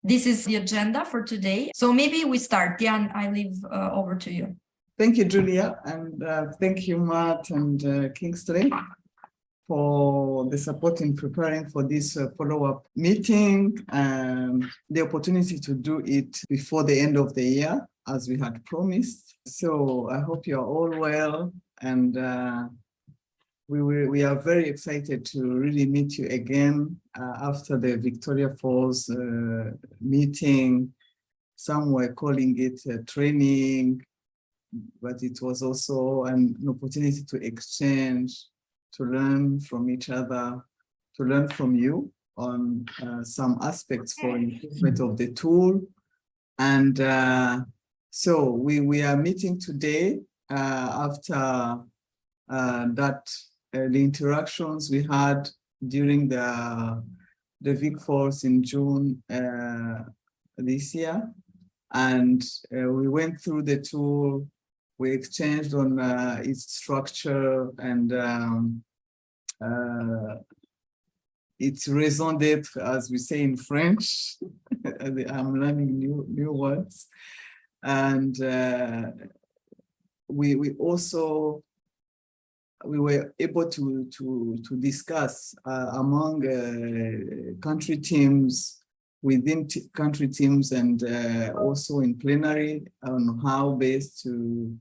this is the agenda for today. So maybe we start. Jan, I leave over to you. Thank you, Julia, and thank you, Matt and Kingsley, for the support in preparing for this follow-up meeting and the opportunity to do it before the end of the year, as we had promised. So I hope you're all well, and we are very excited to really meet you again after the Victoria Falls meeting. Some were calling it a training, but it was also an opportunity to exchange, to learn from each other, to learn from you on some aspects for improvement of the tool. And so we are meeting today after the interactions we had during the Vic Falls in June this year. And we went through the tool. We exchanged on its structure and its raison d'etre, as we say in French. I'm learning new words. And we were able to discuss among country teams, within country teams, and also in plenary on how best to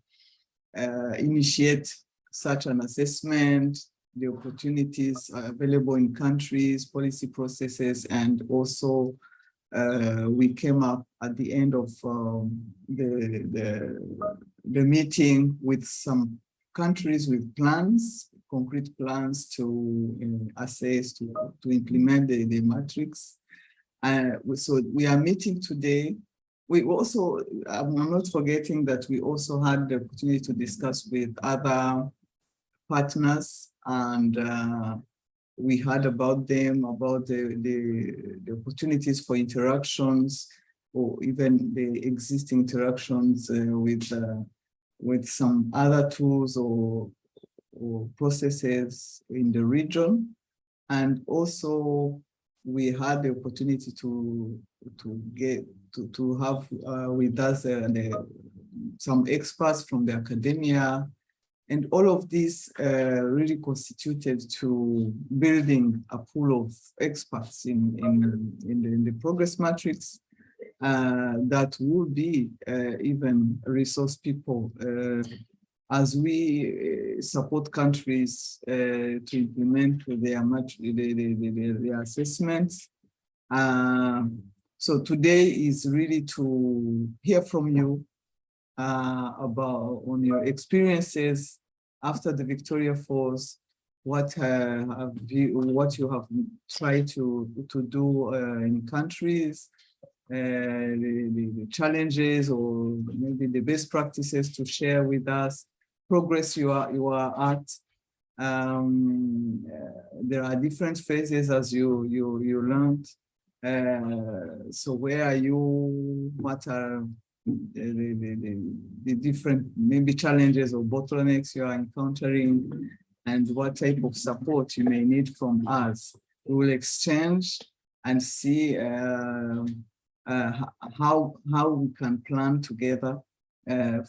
initiate such an assessment, the opportunities available in countries, policy processes, and also we came up at the end of the meeting with some countries with plans, concrete plans to assess, to implement the matrix. So we are meeting today. We also, I'm not forgetting that we also had the opportunity to discuss with other partners, and we heard about them, about the opportunities for interactions, or even the existing interactions with some other tools or processes in the region. And also we had the opportunity to have with us some experts from the academia, and all of this really constituted to building a pool of experts in the progress matrix that will be even resource people as we support countries to implement their assessments. So today is really to hear from you on your experiences after the Victoria Falls, what you have tried to do in countries, the challenges or maybe the best practices to share with us, progress you are at. There are different phases as you learned. So where are you? What are the different maybe challenges or bottlenecks you are encountering, and what type of support you may need from us? We will exchange and see how we can plan together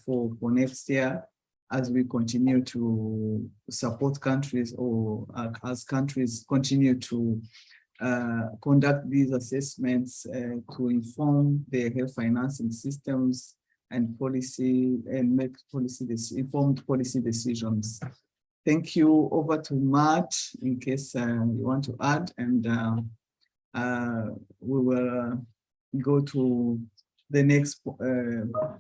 for next year as we continue to support countries, or as countries continue to conduct these assessments to inform their health financing systems and policy, and make informed policy decisions. Thank you. Over to Matt in case you want to add, and we will go to the next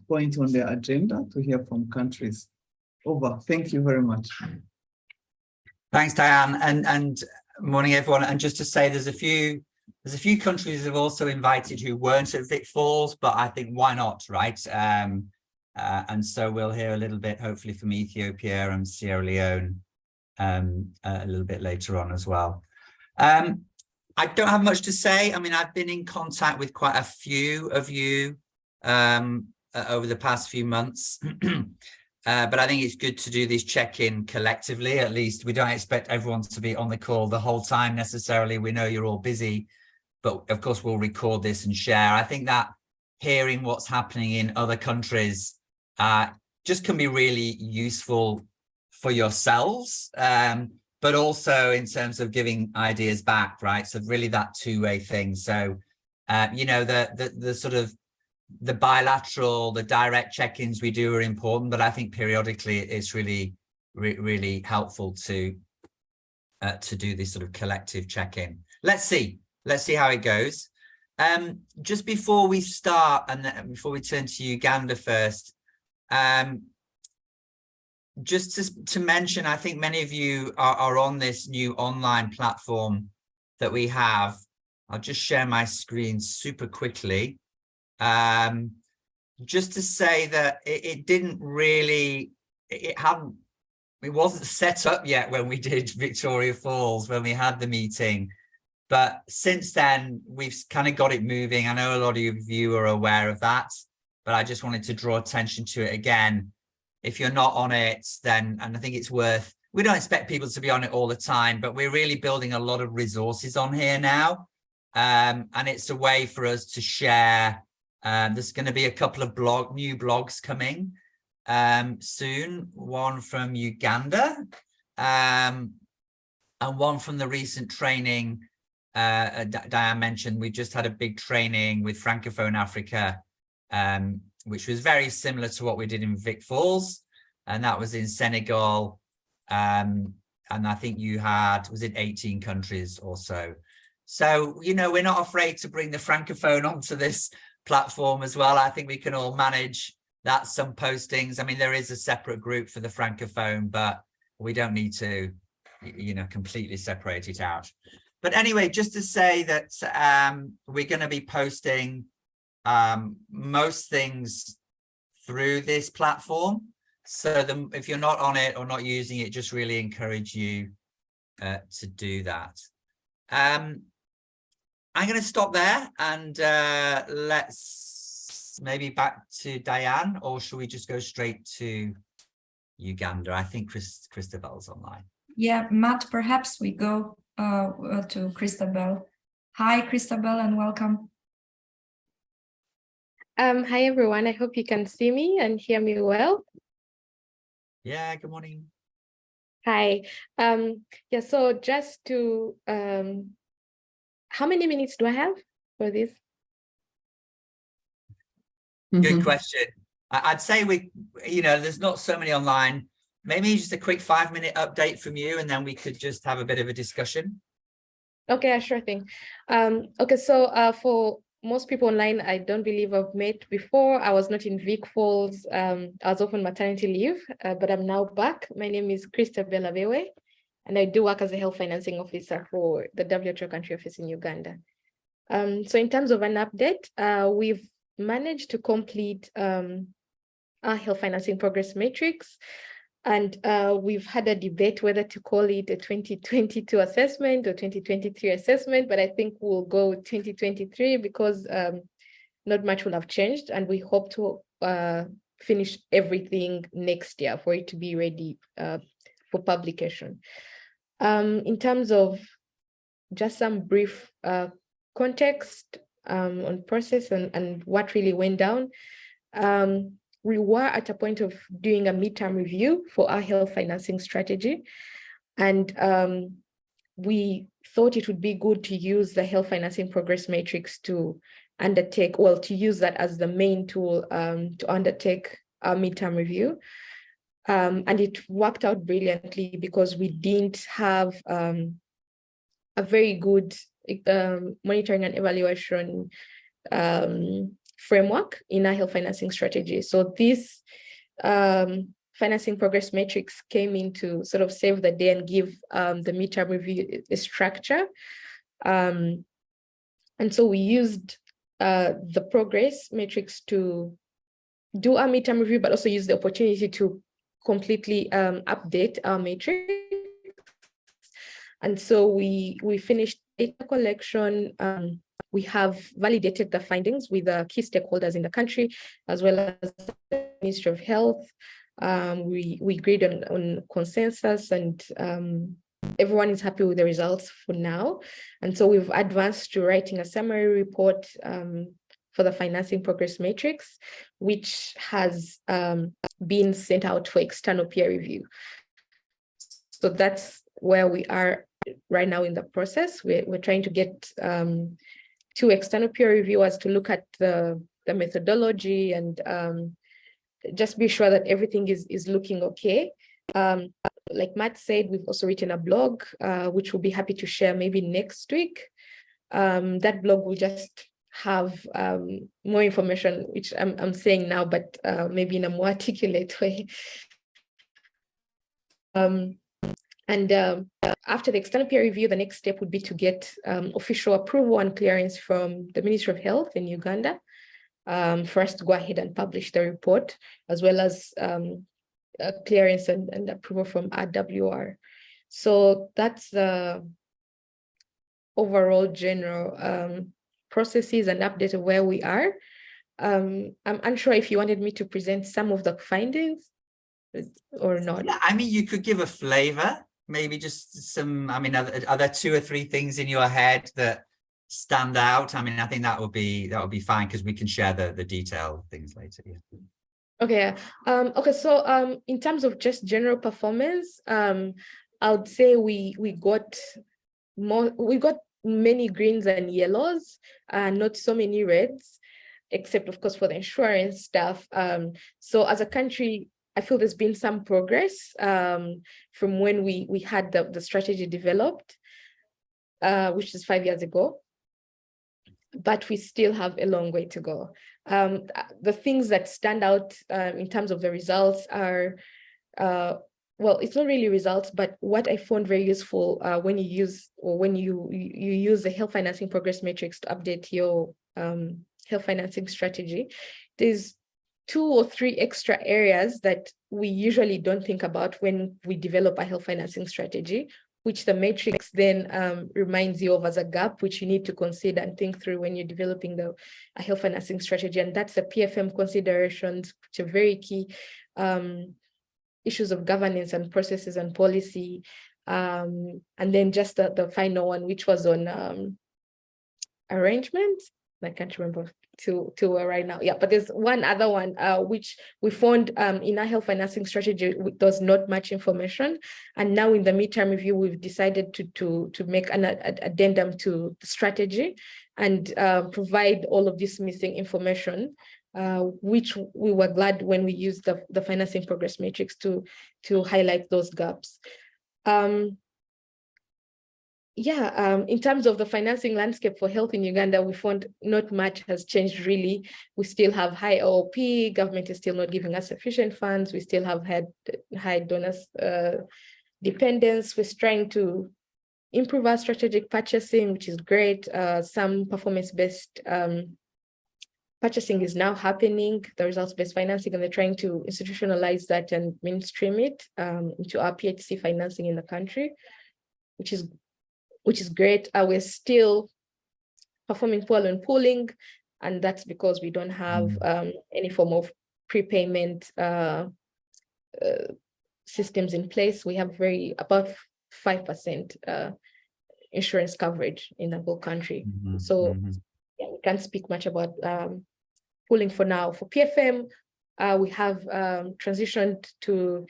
point on the agenda to hear from countries. Over. Thank you very much. Thanks, Diane, and morning everyone. And just to say, there's a few countries that have also invited who weren't at Vic Falls, but I think why not, right? And so we'll hear a little bit, hopefully, from Ethiopia and Sierra Leone a little bit later on as well. I don't have much to say. I mean, I've been in contact with quite a few of you over the past few months. But I think it's good to do this check-in collectively. At least we don't expect everyone to be on the call the whole time necessarily. We know you're all busy. but of course we'll record this and share. I think that hearing what's happening in other countries just can be really useful for yourselves, but also in terms of giving ideas back, right? So really that two-way thing. So, you know, the sort of the bilateral, the direct check-ins we do are important, but I think periodically it's really, really helpful to do this sort of collective check-in. Let's see how it goes. Just before we start, and then before we turn to Uganda first, just to mention, I think many of you are on this new online platform that we have. I'll just share my screen super quickly. Just to say that it didn't really, it wasn't set up yet when we did Victoria Falls, when we had the meeting. But since then, we've kind of got it moving. I know a lot of you are aware of that, but I just wanted to draw attention to it again. If you're not on it, then, and I think it's worth, we don't expect people to be on it all the time, but we're really building a lot of resources on here now. And it's a way for us to share. There's going to be a couple of new blogs coming soon, one from Uganda and one from the recent training Diane mentioned. We just had a big training with Francophone Africa, which was very similar to what we did in Vic Falls, and that was in Senegal. And I think you had, was it 18 countries or so? So, you know, we're not afraid to bring the Francophone onto this platform as well. I think we can all manage that, some postings. I mean, there is a separate group for the Francophone, but we don't need to, you know, completely separate it out. But anyway, just to say that we're going to be posting most things through this platform. So if you're not on it or not using it, just really encourage you to do that. I'm going to stop there and let's maybe back to Diane, or should we just go straight to Uganda? I think Christabel's online. Yeah, Matt, perhaps we go to Christabel. Hi, Christabel, and welcome. Hi, everyone. I hope you can see me and hear me well. Yeah, good morning. Hi. Yeah, so just to, how many minutes do I have for this? Good question. I'd say you know, there's not so many online. Maybe just a quick 5-minute update from you, and then we could just have a bit of a discussion. Okay, sure thing. Okay, so for most people online, I don't believe I've met before. I was not in Vic Falls. I was off on maternity leave, but I'm now back. My name is Christabel Abewe, and I do work as a health financing officer for the WHO country office in Uganda. So in terms of an update, we've managed to complete our health financing progress matrix. And we've had a debate whether to call it a 2022 assessment or 2023 assessment, but I think we'll go with 2023 because not much will have changed, and we hope to finish everything next year for it to be ready for publication. In terms of just some brief context on process and what really went down, we were at a point of doing a midterm review for our health financing strategy. And we thought it would be good to use the health financing progress matrix to undertake, well, to use that as the main tool to undertake our midterm review. And it worked out brilliantly because we didn't have a very good monitoring and evaluation framework in our health financing strategy. So this financing progress matrix came in to sort of save the day and give the midterm review a structure. And so we used the progress matrix to do our midterm review, but also use the opportunity to completely update our matrix. And so we finished data collection. We have validated the findings with the key stakeholders in the country, as well as the Ministry of Health. We agreed on consensus and everyone is happy with the results for now. And so we've advanced to writing a summary report for the financing progress matrix, which has been sent out for external peer review. So that's where we are right now in the process. We're trying to get 2 external peer reviewers to look at the methodology and just be sure that everything is looking okay. Like Matt said, we've also written a blog, which we'll be happy to share maybe next week. That blog will just have more information, which I'm saying now, but maybe in a more articulate way. After the external peer review, the next step would be to get official approval and clearance from the Ministry of Health in Uganda for us to go ahead and publish the report, as well as clearance and approval from RWR. So that's the overall general processes and update of where we are. I'm unsure if you wanted me to present some of the findings or not. Yeah, I mean, you could give a flavor, maybe just some, I mean, are there 2 or 3 things in your head that stand out? I mean, I think that would be fine, because we can share the detailed things later. Yeah. Okay. Okay. So in terms of just general performance, I would say we got many greens and yellows, not so many reds, except of course for the insurance stuff. So as a country, I feel there's been some progress from when we had the strategy developed, which is 5 years ago, but we still have a long way to go. The things that stand out in terms of the results are, well, it's not really results, but what I found very useful when you use the health financing progress matrix to update your health financing strategy. There's 2 or 3 extra areas that we usually don't think about when we develop a health financing strategy, which the matrix then reminds you of as a gap, which you need to consider and think through when you're developing a health financing strategy. And that's the PFM considerations, which are very key, issues of governance and processes and policy. And then just the final one, which was on arrangements. I can't remember two right now. Yeah, but there's one other one which we found in our health financing strategy does not much information. And now in the midterm review, we've decided to make an addendum to the strategy and provide all of this missing information, which we were glad when we used the financing progress matrix to highlight those gaps. In terms of the financing landscape for health in Uganda, we found not much has changed really. We still have high OOP, government is still not giving us sufficient funds. We still have had high donors dependence. We're trying to improve our strategic purchasing, which is great. Some performance-based purchasing is now happening, the results-based financing, and they're trying to institutionalize that and mainstream it into our PHC financing in the country, which is great. We're still performing poorly on pooling, and that's because we don't have any form of prepayment systems in place. We have about 5% insurance coverage in the whole country. So yeah, we can't speak much about pooling for now. For PFM, we have transitioned to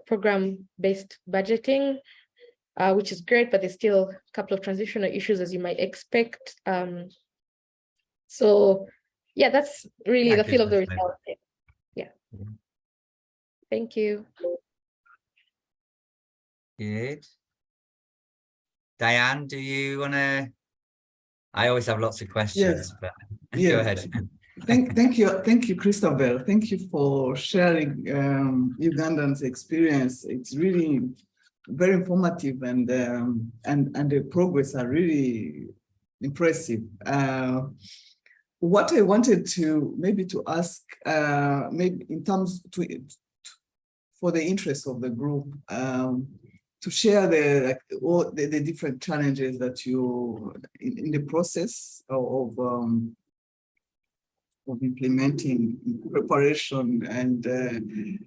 program-based budgeting, which is great, but there's still a couple of transitional issues, as you might expect. So yeah, that's really the feel of the result. Yeah. Thank you. Good. Diane, do you want to? I always have lots of questions, but go ahead. Thank you, Christabel. Thank you for sharing Ugandan's experience. It's really very informative, and the progress are really impressive. What I wanted to ask, maybe in terms for the interest of the group, to share the different challenges that you in the process of implementing preparation and the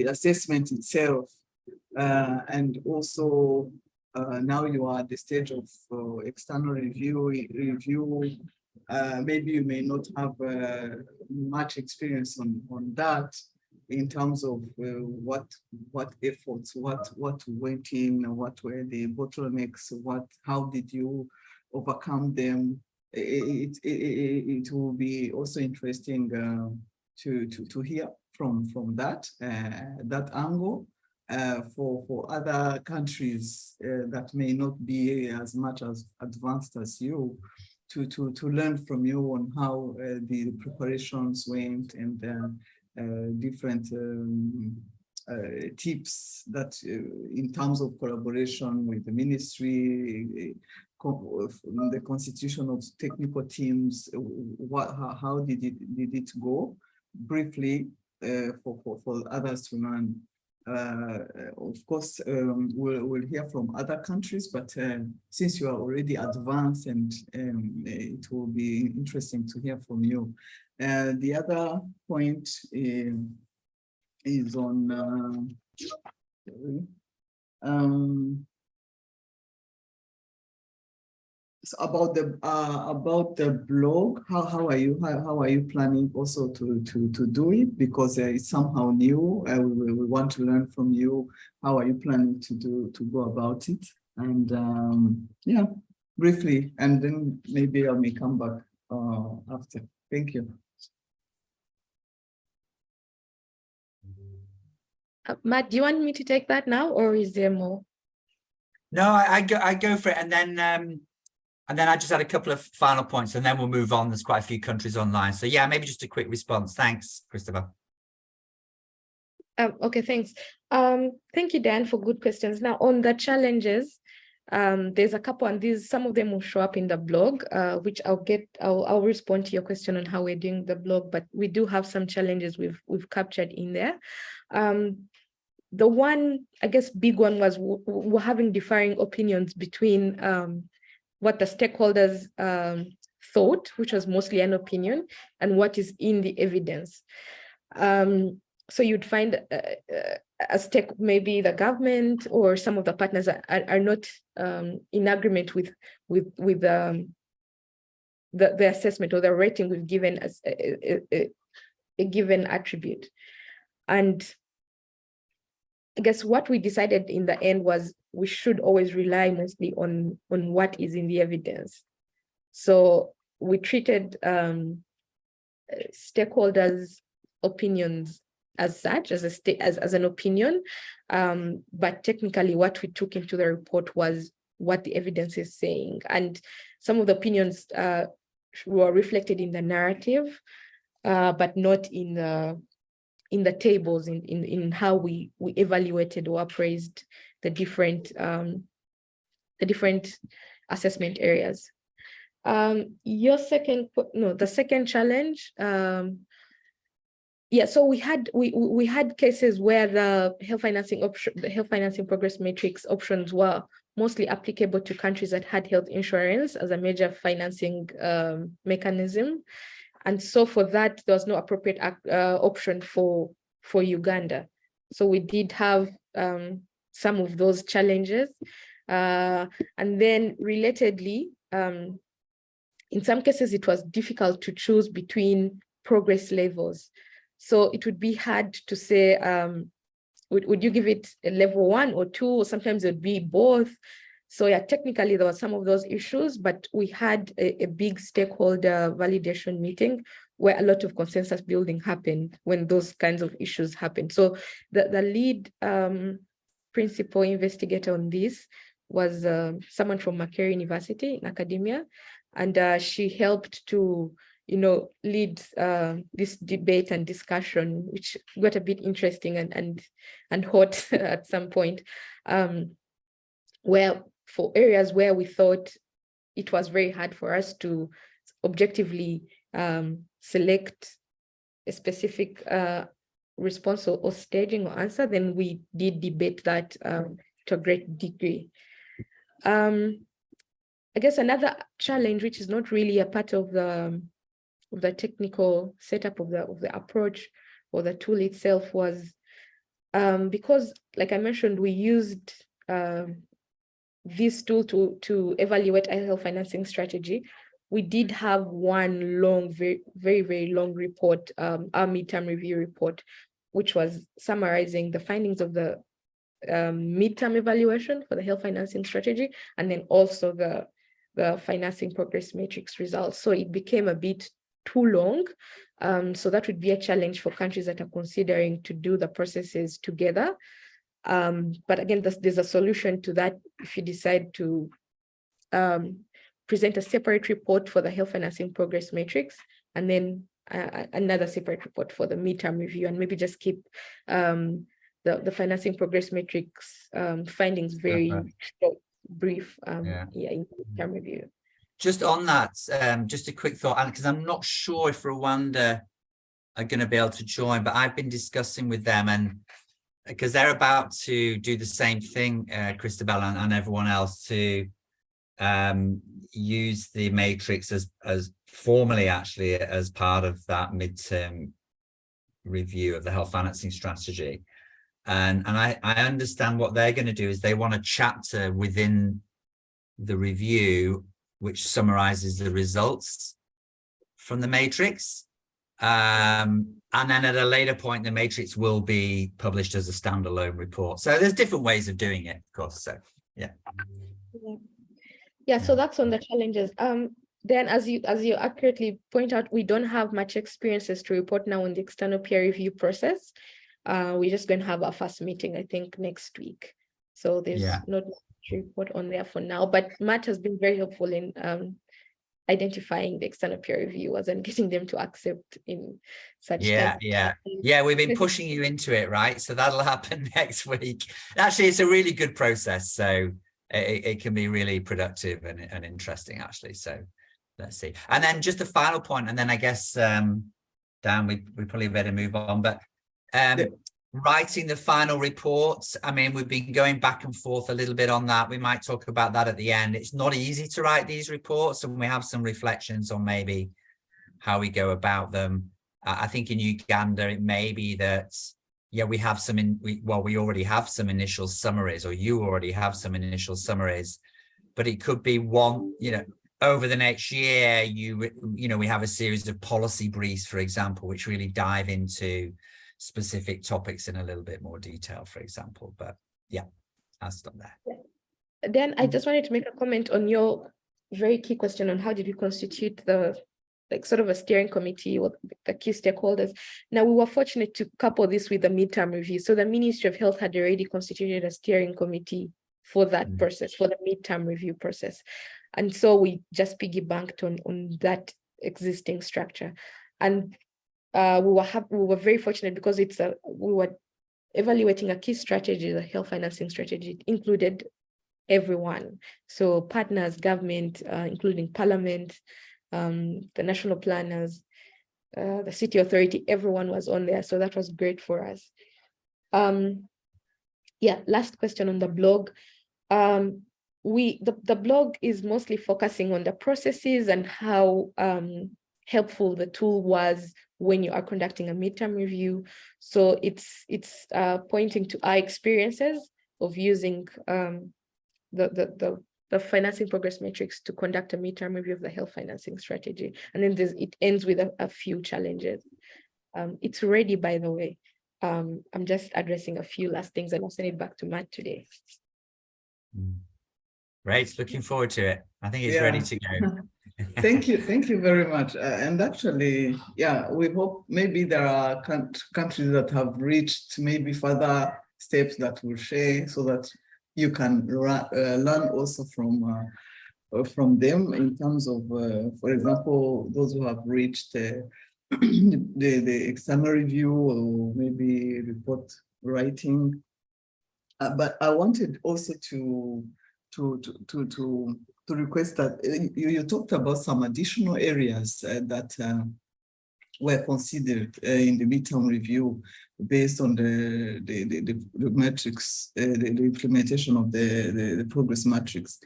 assessment itself. And also now you are at the stage of external review. Maybe you may not have much experience on that in terms of what efforts, what went in, what were the bottlenecks, how did you overcome them? It will be also interesting to hear from that angle. For other countries that may not be as much as advanced as you, to learn from you on how the preparations went and different tips that in terms of collaboration with the ministry, the constitution of technical teams, how did it go briefly for others to learn. Of course, we'll hear from other countries, but since you are already advanced, and it will be interesting to hear from you. The other point is on so about the blog. How are you planning also to do it, because it's somehow new. We want to learn from you. How are you planning to go about it? And yeah, briefly, and then maybe I may come back after. Thank you. Matt, do you want me to take that now, or is there more? No, I go for it, and then I just had a couple of final points, and then we'll move on. There's quite a few countries online, so yeah, maybe just a quick response. Thanks, Christopher. Okay, thanks. Thank you, Dan, for good questions. Now, on the challenges, there's a couple, and some of them will show up in the blog, which I'll respond to your question on how we're doing the blog, but we do have some challenges we've captured in there. The one, I guess, big one was we're having differing opinions between what the stakeholders thought, which was mostly an opinion, and what is in the evidence. So you'd find maybe the government or some of the partners are not in agreement with the assessment or the rating we've given as a given attribute. And I guess what we decided in the end was we should always rely mostly on what is in the evidence. So we treated stakeholders' opinions as such, as an opinion, but technically what we took into the report was what the evidence is saying. And some of the opinions were reflected in the narrative, but not in the tables, in how we evaluated or appraised the different assessment areas. The second challenge, yeah, so we had cases where the health financing progress matrix options were mostly applicable to countries that had health insurance as a major financing mechanism. And so for that, there was no appropriate option for Uganda. So we did have some of those challenges. And then relatedly, in some cases, it was difficult to choose between progress levels. So it would be hard to say, would you give it a level 1 or 2, or sometimes it would be both. So yeah, technically there were some of those issues, but we had a big stakeholder validation meeting where a lot of consensus building happened when those kinds of issues happened. So the lead principal investigator on this was someone from Makerere University in academia, and she helped to lead this debate and discussion, which got a bit interesting and hot at some point, where for areas where we thought it was very hard for us to objectively select a specific response or staging or answer, then we did debate that to a great degree. I guess another challenge, which is not really a part of the technical setup of the approach or the tool itself, was because, like I mentioned, we used this tool to evaluate our health financing strategy. We did have one long, very long report, our midterm review report, which was summarizing the findings of the midterm evaluation for the health financing strategy, and then also the financing progress matrix results. So it became a bit too long. So that would be a challenge for countries that are considering to do the processes together. But again, there's a solution to that if you decide to present a separate report for the health financing progress matrix, and then another separate report for the midterm review, and maybe just keep the financing progress matrix findings very short, brief, in the midterm review. Just on that, just a quick thought, because I'm not sure if Rwanda are going to be able to join, but I've been discussing with them, and because they're about to do the same thing, Christabel and everyone else, to use the matrix as formally, actually, as part of that midterm review of the health financing strategy. And I understand what they're going to do is they want a chapter within the review which summarizes the results from the matrix. And then at a later point, the matrix will be published as a standalone report. So there's different ways of doing it, of course. So, yeah. Yeah, so that's on the challenges. Then as you accurately point out, we don't have much experiences to report now on the external peer review process. We're just going to have our first meeting, I think, next week. So there's not much to report on there for now, but Matt has been very helpful in identifying the external peer reviewers and getting them to accept in such tests. Yeah, we've been pushing you into it, right? So that'll happen next week. Actually, it's a really good process, so it can be really productive and interesting, actually. So let's see. And then just a final point, and then I guess Dan, we probably better move on, but writing the final reports, I mean, we've been going back and forth a little bit on that. We might talk about that at the end. It's not easy to write these reports, and we have some reflections on maybe how we go about them. I think in Uganda, it may be that, we have some we already have some initial summaries, or you already have some initial summaries, but it could be one, over the next year, we have a series of policy briefs, for example, which really dive into specific topics in a little bit more detail, for example. But I'll stop there. Then I just wanted to make a comment on your very key question on how did we constitute the sort of a steering committee or the key stakeholders. Now, we were fortunate to couple this with the midterm review. So the Ministry of Health had already constituted a steering committee for that process, for the midterm review process. And so we just piggybacked on that existing structure. And we were very fortunate because we were evaluating a key strategy, the health financing strategy. It included everyone. So partners, government, including parliament, the national planners, the city authority, everyone was on there. So that was great for us. Last question on the blog. The blog is mostly focusing on the processes and how helpful the tool was when you are conducting a midterm review. So it's pointing to our experiences of using the financing progress matrix to conduct a midterm review of the health financing strategy. And then it ends with a few challenges. It's ready, by the way. I'm just addressing a few last things, and I'll send it back to Matt today. Great, looking forward to it. I think it's ready to go. Thank you very much. And actually, we hope maybe there are countries that have reached maybe further steps that we'll share, so that you can learn also from them in terms of, for example, those who have reached the external review or maybe report writing. But I wanted also to request that you talked about some additional areas that were considered in the midterm review based on the metrics, the implementation of the progress matrix.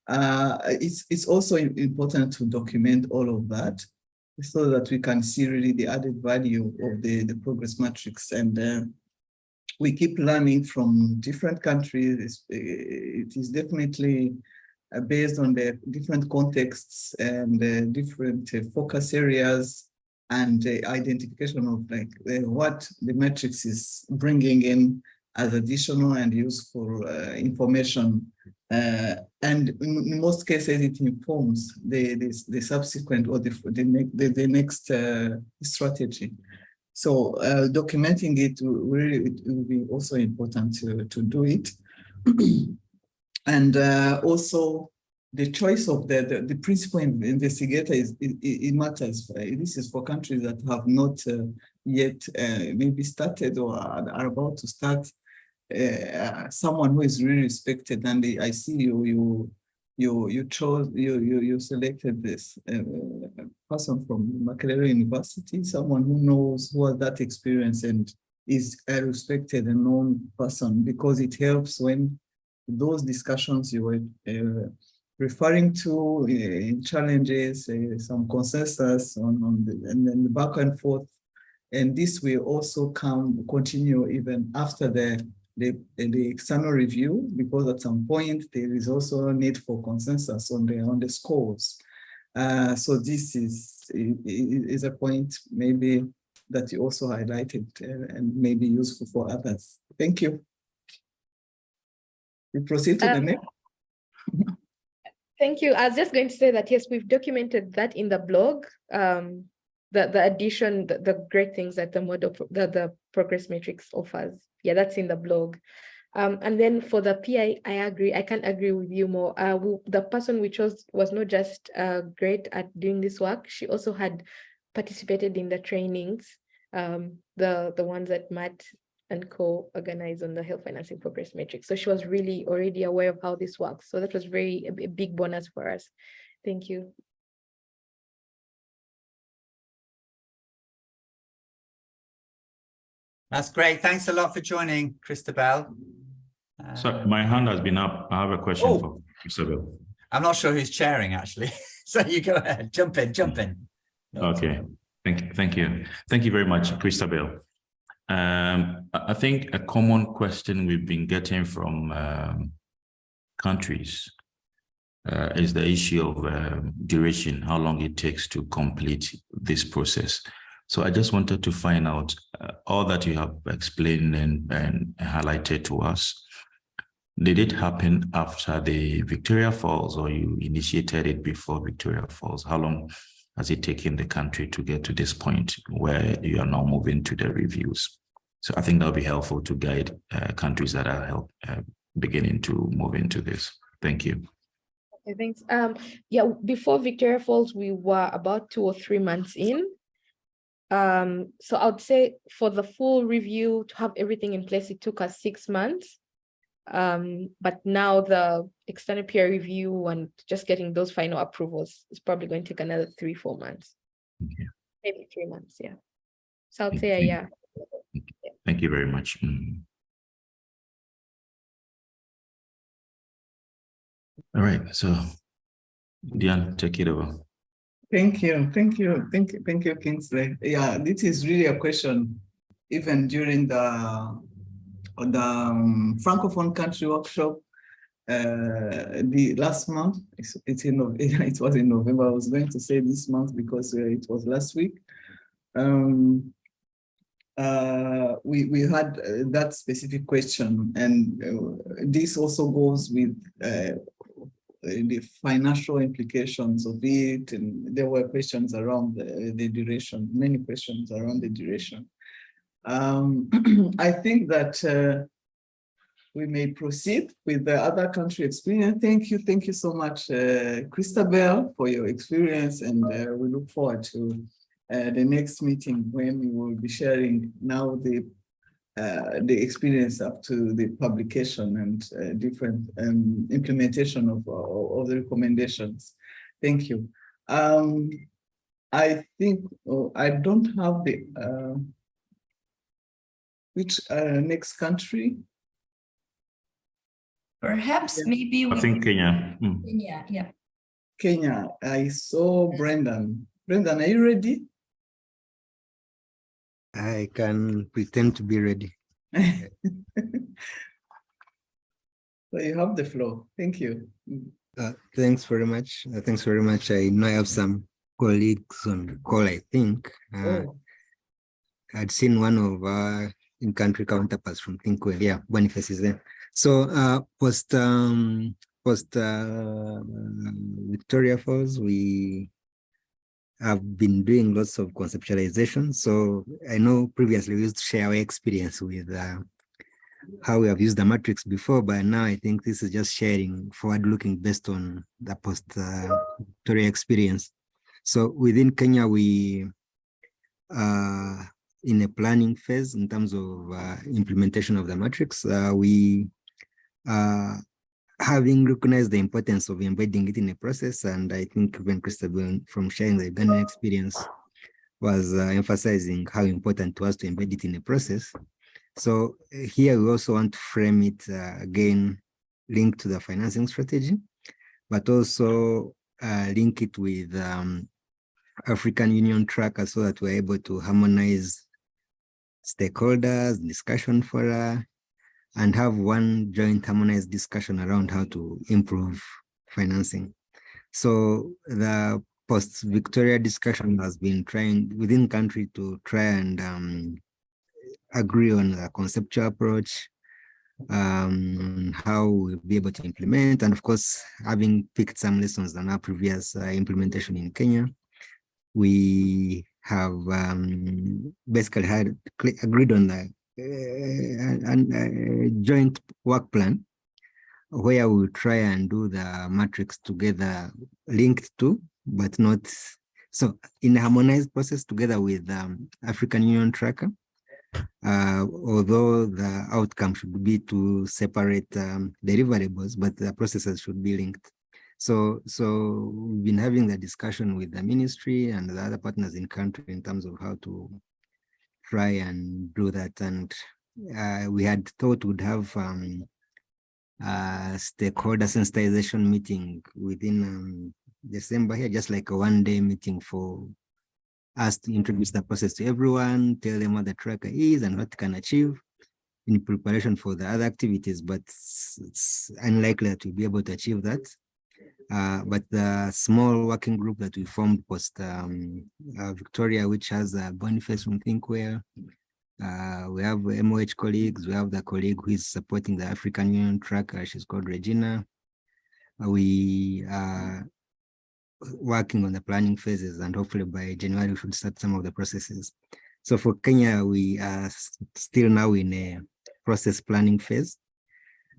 It's also important to document all of that so that we can see really the added value of the progress matrix. And we keep learning from different countries. It is definitely based on the different contexts and different focus areas and identification of what the matrix is bringing in as additional and useful information. And in most cases, it informs the subsequent or the next strategy. So documenting it will be also important to do it. And also the choice of the principal investigator it matters. This is for countries that have not yet maybe started or are about to start. Someone who is really respected, and I see you selected this person from Makerere University, someone who has that experience and is a respected and known person, because it helps when those discussions you were referring to in challenges, some consensus and then the back and forth, and this will also continue even after the external review, because at some point there is also a need for consensus on the scores. So this is a point maybe that you also highlighted and may be useful for others. Thank you. We proceed to the next. Thank you. I was just going to say that, yes, we've documented that in the blog, the addition, the great things that the model, the progress matrix offers. Yeah, that's in the blog. And then for the PI, I agree. I can't agree with you more. The person we chose was not just great at doing this work. She also had participated in the trainings, the ones that Matt and co-organized on the health financing progress matrix. So she was really already aware of how this works. So that was a big bonus for us. Thank you. That's great. Thanks a lot for joining, Christabel. So my hand has been up. I have a question for Christabel. I'm not sure who's chairing, actually. So you go ahead, jump in. No, okay, thank you very much, Christabel. I think a common question we've been getting from countries is the issue of duration, how long it takes to complete this process. So I just wanted to find out all that you have explained and highlighted to us. Did it happen after the Victoria Falls, or you initiated it before Victoria Falls? How long has it taken the country to get to this point where you are now moving to the reviews? So I think that'll be helpful to guide countries that are beginning to move into this. Thank you. Okay, thanks. Yeah, before Victoria Falls, we were about 2 or 3 months in. So I would say for the full review, to have everything in place, it took us 6 months. But now the external peer review and just getting those final approvals is probably going to take another 3-4 months. Okay. Maybe 3 months, yeah. So I would say, yeah. Thank you very much. All right, so Diane, take it over. Thank you, Kingsley. Yeah, this is really a question. Even during the Francophone country workshop, the last month, it was in November. I was going to say this month because it was last week. We had that specific question, and this also goes with the financial implications of it, and there were questions around the duration, many questions around the duration. I think that we may proceed with the other country experience. Thank you so much, Christabel, for your experience, and we look forward to the next meeting when we will be sharing now the experience up to the publication and different implementation of the recommendations. Thank you. I think I don't have the which next country? Perhaps maybe we I think Kenya. Kenya, yeah. Kenya. I saw Brendan. Brendan, are you ready? I can pretend to be ready. So you have the floor. Thank you. Thanks very much. Thanks very much. I know I have some colleagues on the call, I think. Oh, I'd seen one of our in-country counterparts from Thinkwell. Yeah, Boniface is there. So post Victoria Falls, we have been doing lots of conceptualization. So I know previously we used to share our experience with how we have used the matrix before, but now I think this is just sharing forward-looking based on the post-Victoria experience. So within Kenya, we in a planning phase in terms of implementation of the matrix. We having recognized the importance of embedding it in a process, and I think even Christabel from sharing the Ugandan experience was emphasizing how important it was to embed it in a process. So here we also want to frame it again, linked to the financing strategy, but also link it with African Union tracker so that we're able to harmonize stakeholders, discussion fora, and have one joint harmonized discussion around how to improve financing. So the post-Victoria discussion has been trying within country to try and agree on a conceptual approach, how we'll be able to implement, and of course, having picked some lessons on our previous implementation in Kenya, we have basically had agreed on a joint work plan where we try and do the matrix together, linked to, but not so in a harmonized process together with African Union tracker. Although the outcome should be to separate deliverables, but the processes should be linked. So we've been having the discussion with the ministry and the other partners in country in terms of how to try and do that. And we had thought we'd have a stakeholder sensitization meeting within December here, just like a one-day meeting for us to introduce the process to everyone, tell them what the tracker is and what it can achieve in preparation for the other activities, but it's unlikely that we'll be able to achieve that. But the small working group that we formed post Victoria, which has Boniface from Thinkwell, we have MOH colleagues, we have the colleague who is supporting the African Union tracker, she's called Regina. We are working on the planning phases, and hopefully by January we should start some of the processes. So for Kenya, we are still now in a process planning phase.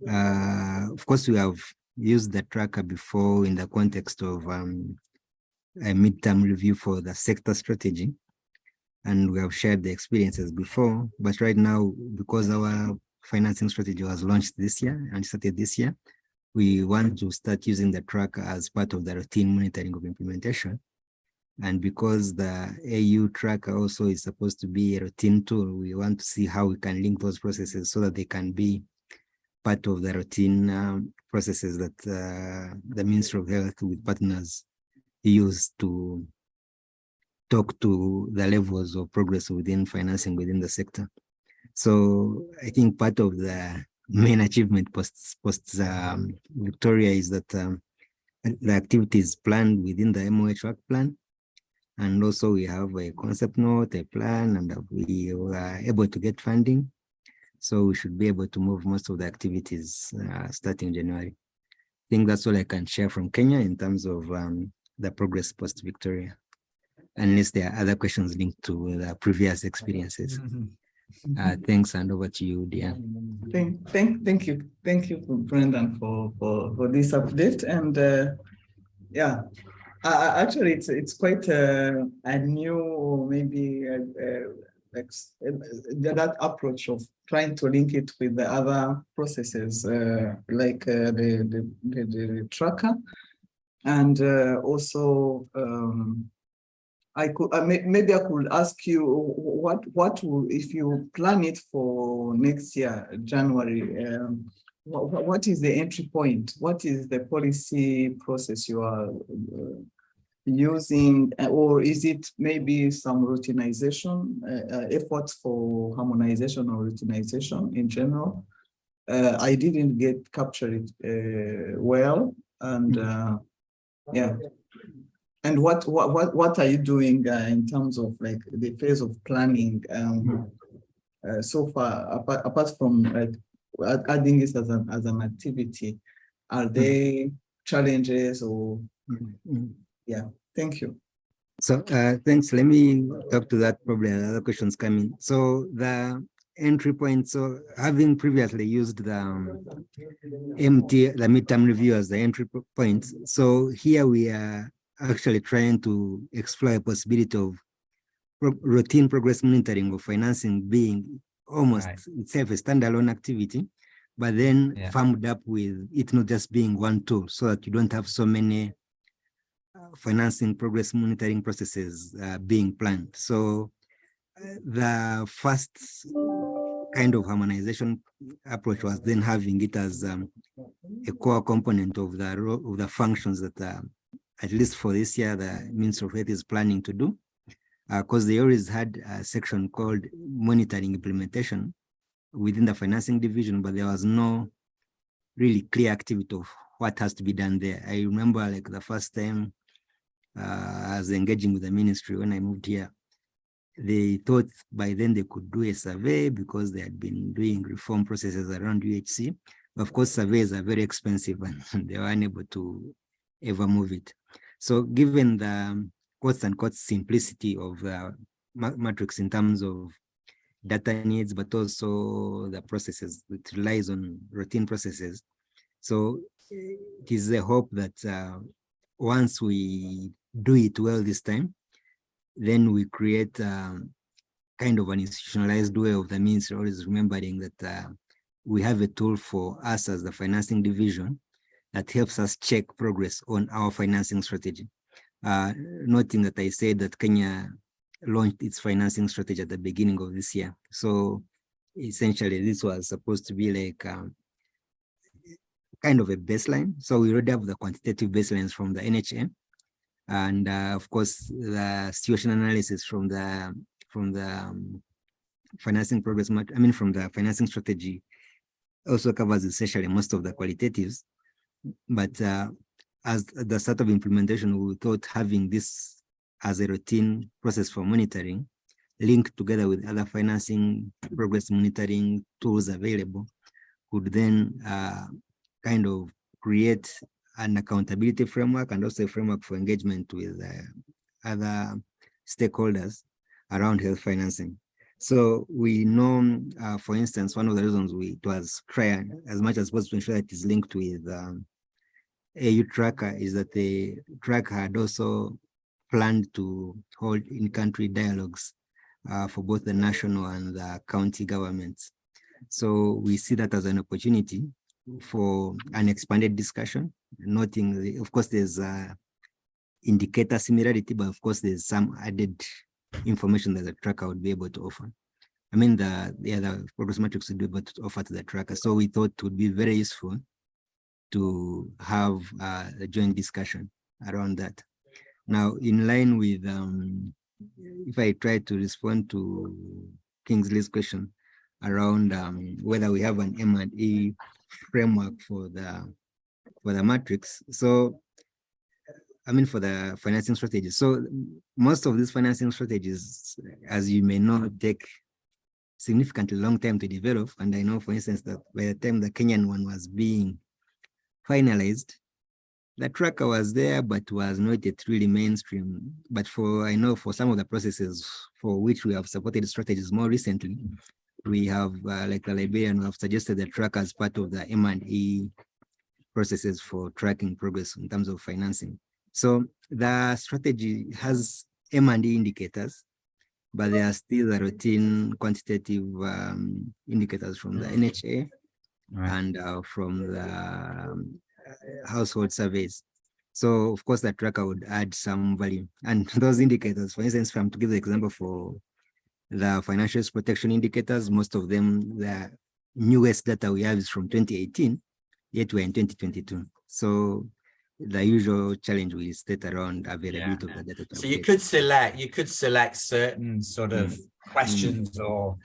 Of course, we have used the tracker before in the context of a midterm review for the sector strategy, and we have shared the experiences before. But right now, because our financing strategy was launched this year and started this year, we want to start using the tracker as part of the routine monitoring of implementation. And because the AU tracker also is supposed to be a routine tool, we want to see how we can link those processes so that they can be part of the routine processes that the Ministry of Health with partners use to talk to the levels of progress within financing within the sector. So I think part of the main achievement post Victoria is that the activities planned within the MOH work plan, and also we have a concept note, a plan, and we were able to get funding. So we should be able to move most of the activities starting January. I think that's all I can share from Kenya in terms of the progress post Victoria, unless there are other questions linked to the previous experiences. Thanks, and over to you, Diane. Thank you, Brendan, for this update. And yeah, actually, it's quite a new, maybe that approach of trying to link it with the other processes, like the tracker, and also. Maybe I could ask you what will, if you plan it for next year, January, what is the entry point? What is the policy process you using, or is it maybe some routinization, efforts for harmonization or routinization in general? I didn't capture it well, and yeah. And what are you doing in terms of like the phase of planning so far, apart from like adding this as an activity? Are there challenges or yeah? Thank you. So thanks. Let me talk to that. Probably other questions coming. So the entry point. So having previously used the MT, the midterm review as the entry point. So here we are actually trying to explore a possibility of routine progress monitoring of financing being almost itself a standalone activity, but then farmed up with it not just being one tool, so that you don't have so many financing progress monitoring processes being planned. So the first kind of harmonization approach was then having it as a core component of the functions that at least for this year the Ministry of Health is planning to do, because they always had a section called monitoring implementation within the financing division, but there was no really clear activity of what has to be done there. I remember like the first time I was engaging with the ministry when I moved here, they thought by then they could do a survey because they had been doing reform processes around UHC. Of course, surveys are very expensive and they were unable to ever move it. So given the quote-unquote simplicity of the matrix in terms of data needs, but also the processes, it relies on routine processes. So it is the hope that once we do it well this time, then we create kind of an institutionalized way of the ministry, always remembering that we have a tool for us as the financing division that helps us check progress on our financing strategy. Noting that I said that Kenya launched its financing strategy at the beginning of this year. So essentially this was supposed to be like kind of a baseline. So we already have the quantitative baselines from the NHA. And of course, the situation analysis from the financing progress, from the financing strategy also covers essentially most of the qualitatives. But as the start of implementation, we thought having this as a routine process for monitoring, linked together with other financing progress monitoring tools available, could then kind of create an accountability framework and also a framework for engagement with other stakeholders around health financing. So we know, for instance, one of the reasons it was tried as much as possible to ensure that it is linked with AU tracker is that the tracker had also planned to hold in-country dialogues for both the national and the county governments. So we see that as an opportunity for an expanded discussion, noting, of course, there's indicator similarity, but of course, there's some added information that the tracker would be able to offer. The progress matrix would be able to offer to the tracker. So we thought it would be very useful to have a joint discussion around that. Now, in line with, if I try to respond to Kingsley's question around whether we have an M&E framework for the matrix. So, for the financing strategies. So most of these financing strategies, as you may know, take significantly long time to develop. And I know, for instance, that by the time the Kenyan one was being finalized, the tracker was there, but was not yet really mainstream. But I know for some of the processes for which we have supported strategies more recently, we have, like the Liberian, we have suggested the tracker as part of the M&E processes for tracking progress in terms of financing. So the strategy has M&E indicators, but there are still the routine quantitative indicators from the NHA and from the household surveys. So of course the tracker would add some value. And those indicators, for instance, if I'm to give the example for the financial protection indicators, most of them, the newest data we have is from 2018, yet we're in 2022. So the usual challenge will state around availability of the data. So you could select certain sort of questions or,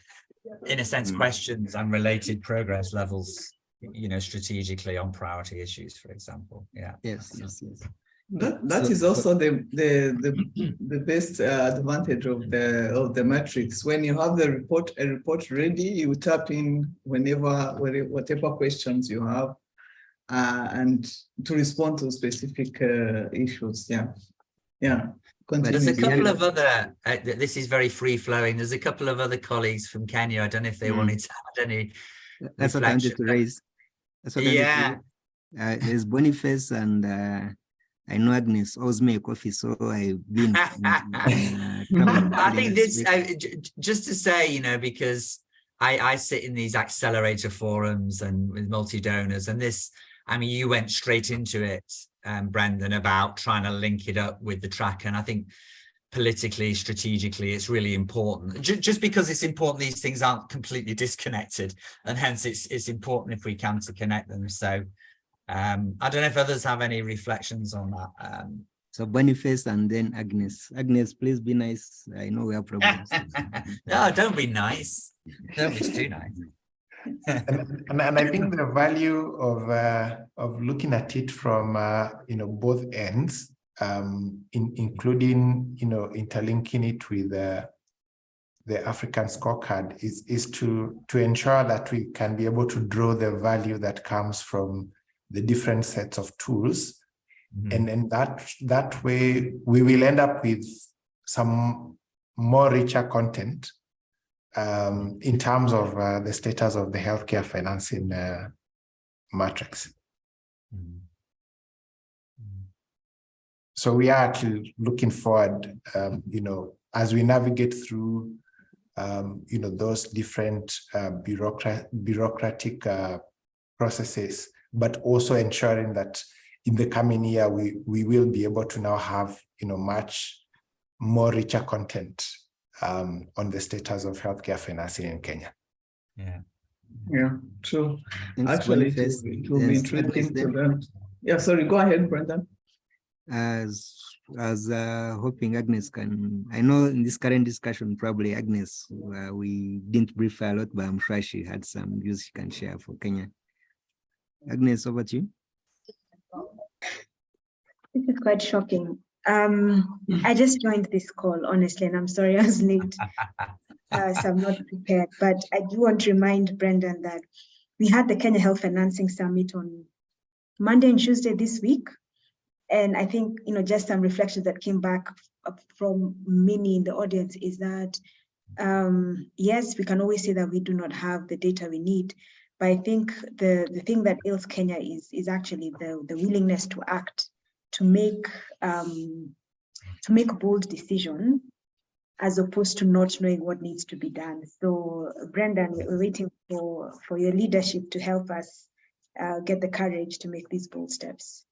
in a sense, questions and related progress levels, you know, strategically on priority issues, for example. Yeah. Yes. That is also the best advantage of the matrix. When you have a report ready, you tap in whatever questions you have, and to respond to specific issues. Yeah. Continue. There's a couple of other. This is very free flowing. There's a couple of other colleagues from Kenya. I don't know if they wanted to add any. That's what I wanted to raise. There's Boniface and I know Agnes owes me a coffee, so I've been. I think this, just to say, you know, because I sit in these accelerator forums and with multi-donors, and this, I mean, you went straight into it, Brendan, about trying to link it up with the tracker. And I think politically, strategically, it's really important. Just because it's important, these things aren't completely disconnected, and hence it's important if we can to connect them. So I don't know if others have any reflections on that. So Boniface and then Agnes. Agnes, please be nice. I know we have problems. No, don't be nice. Don't be too nice. and I think the value of looking at it from both ends, including interlinking it with the African scorecard is to ensure that we can be able to draw the value that comes from the different sets of tools. And that way we will end up with some more richer content in terms of the status of the healthcare financing matrix. So we are actually looking forward, as we navigate through, those different bureaucratic processes, but also ensuring that in the coming year, we will be able to now have, much more richer content on the status of healthcare financing in Kenya. Yeah, true. Actually, it will be interesting to learn. Yeah, sorry, go ahead, Brendan. As hoping Agnes can, I know in this current discussion, probably Agnes, we didn't brief her a lot, but I'm sure she had some views she can share for Kenya. Agnes, over to you. This is quite shocking. I just joined this call, honestly, and I'm sorry I was late. So I'm not prepared, but I do want to remind Brendan that we had the Kenya Health Financing Summit on Monday and Tuesday this week. And I think, just some reflections that came back from many in the audience is that, yes, we can always say that we do not have the data we need, but I think the thing that ails Kenya is actually the willingness to act, to make bold decisions, as opposed to not knowing what needs to be done. So, Brendan, we're waiting for your leadership to help us get the courage to make these bold steps.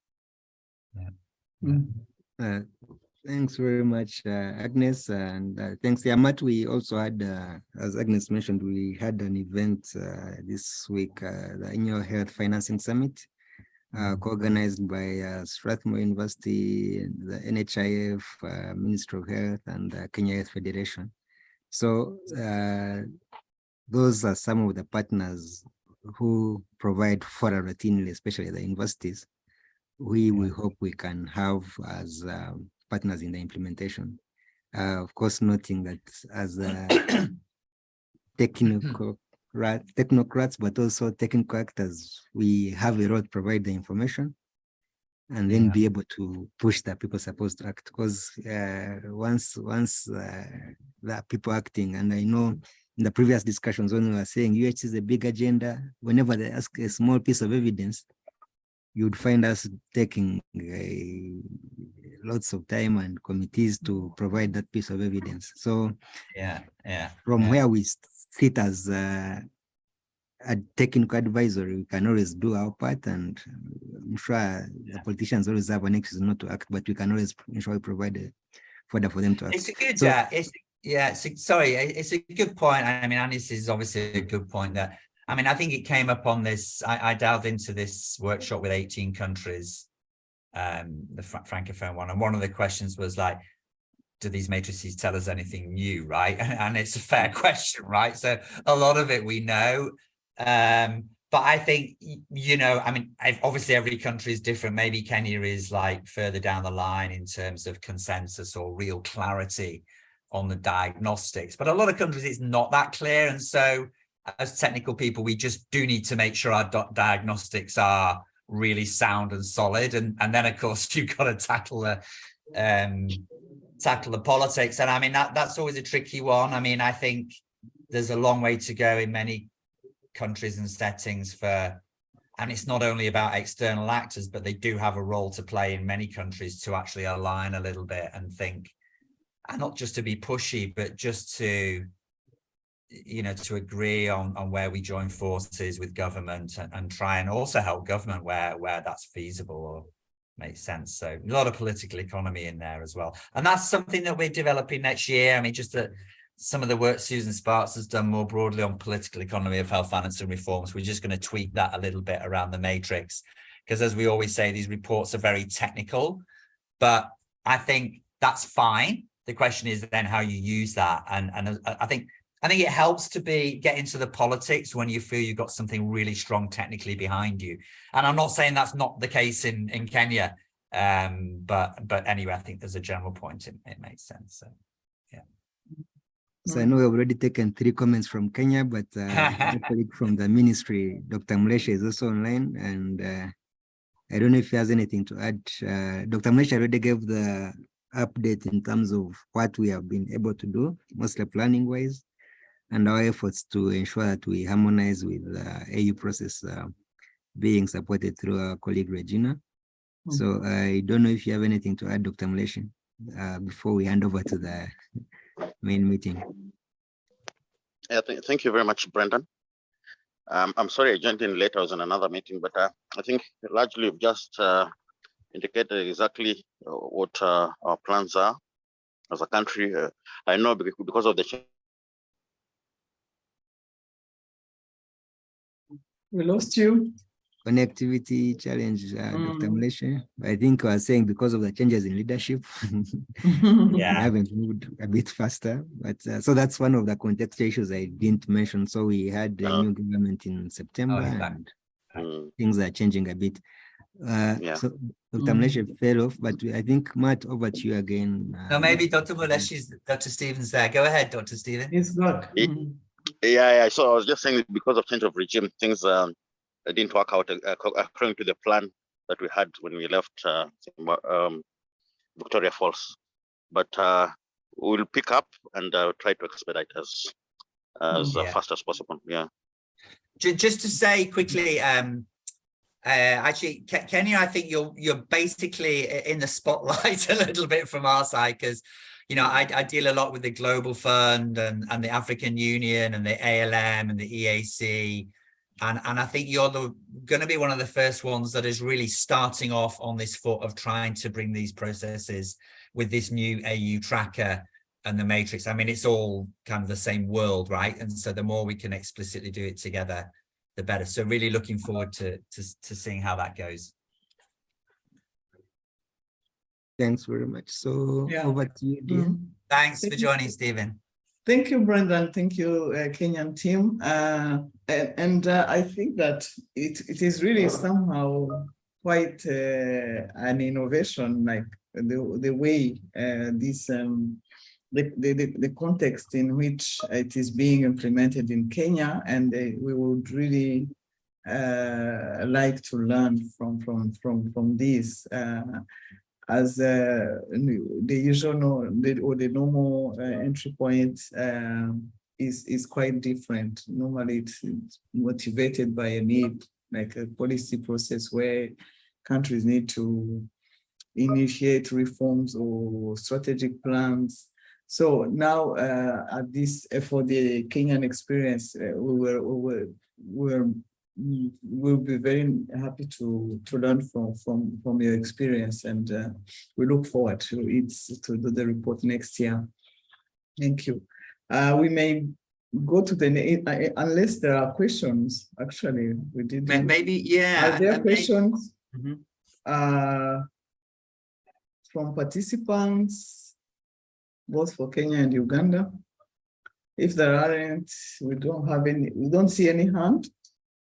Thanks very much, Agnes, and thanks, Yamat. We also had, as Agnes mentioned, we had an event this week, the Annual Health Financing Summit, co-organized by Strathmore University, the NHIF, Ministry of Health, and the Kenya Health Federation. So those are some of the partners who provide fora routinely, especially the universities. We hope we can have as partners in the implementation. Of course, noting that as technocrats, but also technical actors, we have a role to provide the information and then be able to push the people supposed to act. Because once the people acting, and I know in the previous discussions when we were saying UH is a big agenda, whenever they ask a small piece of evidence, you'd find us taking lots of time and committees to provide that piece of evidence. So from where we sit as a technical advisory, we can always do our part, and I'm sure the politicians always have an excuse not to act, but we can always ensure we provide a fodder for them to act. It's a good, it's a good point. I mean, Anis is obviously a good point there. I mean, I think it came up on this, I delved into this workshop with 18 countries the Francophone one. And one of the questions was like, do these matrices tell us anything new, right? And it's a fair question, right? So a lot of it we know. But I think, you know, I mean, obviously every country is different. Maybe Kenya is like further down the line in terms of consensus or real clarity on the diagnostics. But a lot of countries, it's not that clear. And so as technical people, we just do need to make sure our diagnostics are really sound and solid. And then, of course, you've got to tackle the politics. And I mean, that's always a tricky one. I mean, I think there's a long way to go in many countries and settings and it's not only about external actors, but they do have a role to play in many countries to actually align a little bit and think, and not just to be pushy, but just to, you know, to agree on where we join forces with government and try and also help government where that's feasible or makes sense. So a lot of political economy in there as well. And that's something that we're developing next year. I mean, just some of the work Susan Sparks has done more broadly on political economy of health finance and reforms. We're just going to tweak that a little bit around the matrix, because as we always say, these reports are very technical, but I think that's fine. The question is then how you use that. And I think it helps to get into the politics when you feel you've got something really strong technically behind you. And I'm not saying that's not the case in Kenya, but anyway, I think there's a general point. It makes sense. So, yeah. So I know we've already taken 3 comments from Kenya, but a colleague from the ministry, Dr. Mlesha, is also online, and I don't know if he has anything to add. Dr. Mlesha already gave the update in terms of what we have been able to do, mostly planning-wise, and our efforts to ensure that we harmonize with the AU process being supported through our colleague Regina. So I don't know if you have anything to add, Dr. Mlesha, before we hand over to the main meeting. Yeah, thank you very much, Brendan. I'm sorry I joined in late. I was in another meeting, but I think largely you've just indicated exactly what our plans are as a country. I know because of the change. We lost you. Connectivity challenge, Dr. Mlesha. I think I was saying because of the changes in leadership, we haven't moved a bit faster. But so that's one of the contextual issues I didn't mention. So we had a new government in September, and things are changing a bit. So Dr. Mlesha fell off, but I think Matt, over to you again. No, maybe Dr. Dr. Stevens there. Go ahead, Dr. Stevens. It's back. Yeah. So I was just saying because of change of regime, things didn't work out according to the plan that we had when we left Victoria Falls. But we'll pick up and try to expedite as fast as possible. Yeah. Just to say quickly, actually, Kenya, I think you're basically in the spotlight a little bit from our side, because you know I deal a lot with the Global Fund and the African Union and the ALM and the EAC. And I think you're going to be one of the first ones that is really starting off on this foot of trying to bring these processes with this new AU tracker and the matrix. I mean, it's all kind of the same world, right? And so the more we can explicitly do it together, the better. So really looking forward to seeing how that goes. Thanks very much. So over to you, dear. Thanks for joining, Stephen. Thank you, Brendan. Thank you, Kenyan team. And I think that it is really somehow quite an innovation, like the way the context in which it is being implemented in Kenya, and we would really like to learn from this. As the usual or the normal entry point is quite different. Normally it's motivated by a need, like a policy process where countries need to initiate reforms or strategic plans. So now at this, for the Kenyan experience, we'll be very happy to learn from your experience, and we look forward to do the report next year. Thank you. We may go to the unless there are questions. Actually, we did. Maybe, yeah. Are there questions? from participants, both for Kenya and Uganda? If there aren't, we don't see any hand.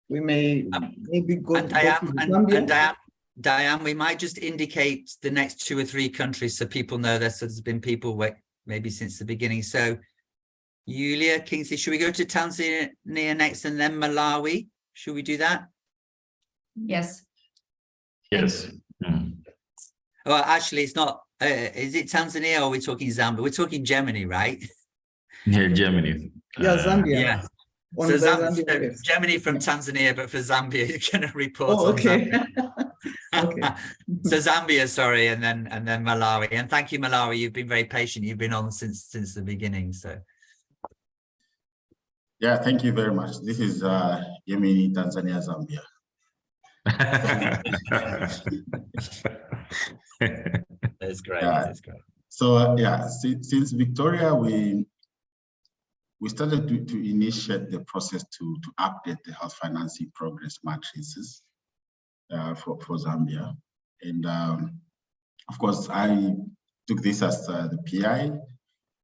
We may maybe go And to Diane, Diane, we might just indicate the next 2 or 3 countries so people know there's been people maybe since the beginning. So Yulia, Kingsley, should we go to Tanzania next and then Malawi? Should we do that? Yes. Yes. Well, actually, it's not. Is it Tanzania or are we talking Zambia? We're talking Germany, right? Yeah, Germany. Yeah, Zambia. Yeah. On So, the Zambia, Zambia case. Germany from Tanzania, but for Zambia, you're going to report Oh, on okay. Zambia. Okay. So Zambia, sorry, and then Malawi. And thank you, Malawi. You've been very patient. You've been on since the beginning. So. Yeah, thank you very much. This is Yemeni, Tanzania, Zambia. That's great. Yeah. That's great. So yeah, since Victoria, we started to initiate the process to update the health financing progress matrices for Zambia, and of course I took this as the PI,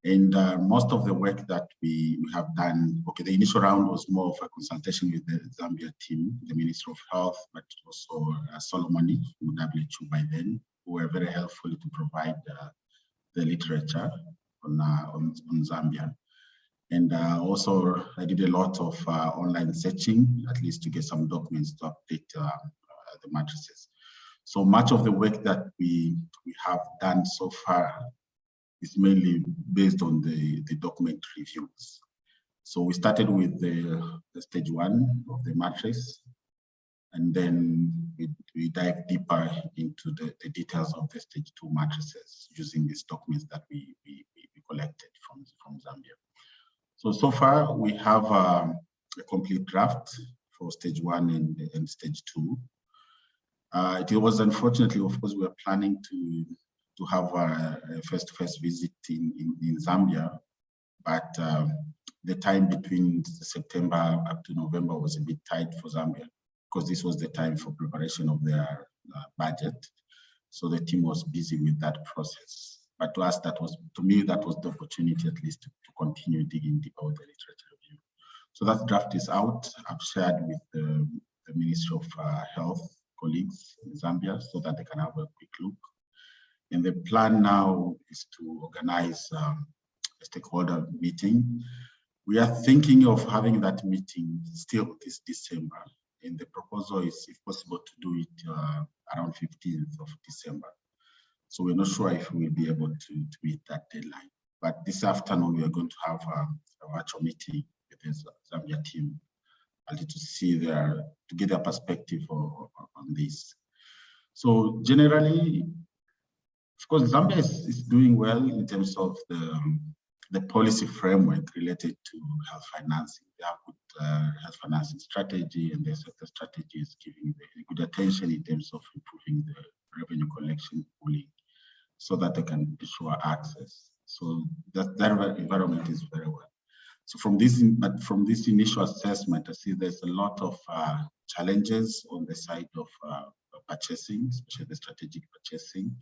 and most of the work that we have done. Okay, the initial round was more of a consultation with the Zambia team, the Minister of Health, but also Solomon from WHO by then, who were very helpful to provide the literature on Zambia. And also I did a lot of online searching, at least to get some documents to update the matrices. So much of the work that we have done so far is mainly based on the document reviews. So we started with the stage 1 of the matrix, and then we dive deeper into the details of the stage 2 matrices using these documents that we collected from Zambia. So far we have a complete draft for stage 1 and stage 2. It was unfortunately, of course, we were planning to have a face-to-face visit in Zambia, but the time between September up to November was a bit tight for Zambia, because this was the time for preparation of their budget. So the team was busy with that process. But to us, to me, that was the opportunity at least to continue digging deeper with the literature review. So that draft is out. I've shared with the Ministry of Health colleagues in Zambia so that they can have a quick look. And the plan now is to organize a stakeholder meeting. We are thinking of having that meeting still this December. And the proposal is, if possible, to do it around 15th of December. So we're not sure if we will be able to meet that deadline. But this afternoon, we are going to have a virtual meeting with the Zambia team to get their perspective on this. So generally, of course, Zambia is doing well in terms of the policy framework related to health financing. They have good health financing strategy, and their sector strategy is giving good attention in terms of improving the revenue collection pooling so that they can ensure access. So that environment is very well. So from this initial assessment, I see there's a lot of challenges on the side of purchasing, especially the strategic purchasing.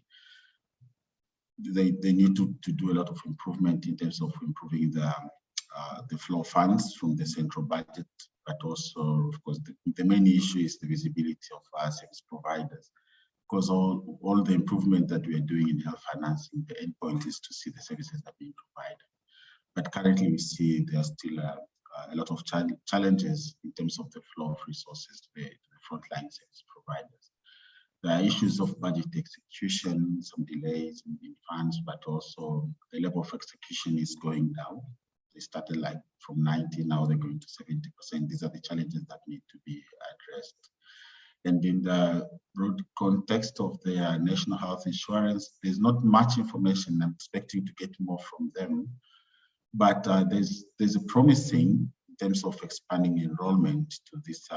They need to do a lot of improvement in terms of improving the flow of funds from the central budget, but also, of course, the main issue is the visibility of service providers, because all the improvement that we are doing in health financing, the end point is to see the services that are being provided. But currently we see there are still a lot of challenges in terms of the flow of resources to the frontline service providers. There are issues of budget execution, some delays in funds, but also the level of execution is going down. They started like from 90, now they're going to 70%. These are the challenges that need to be addressed. And in the broad context of their national health insurance, there's not much information. I'm expecting to get more from them, but there's a promising in terms of expanding enrollment to these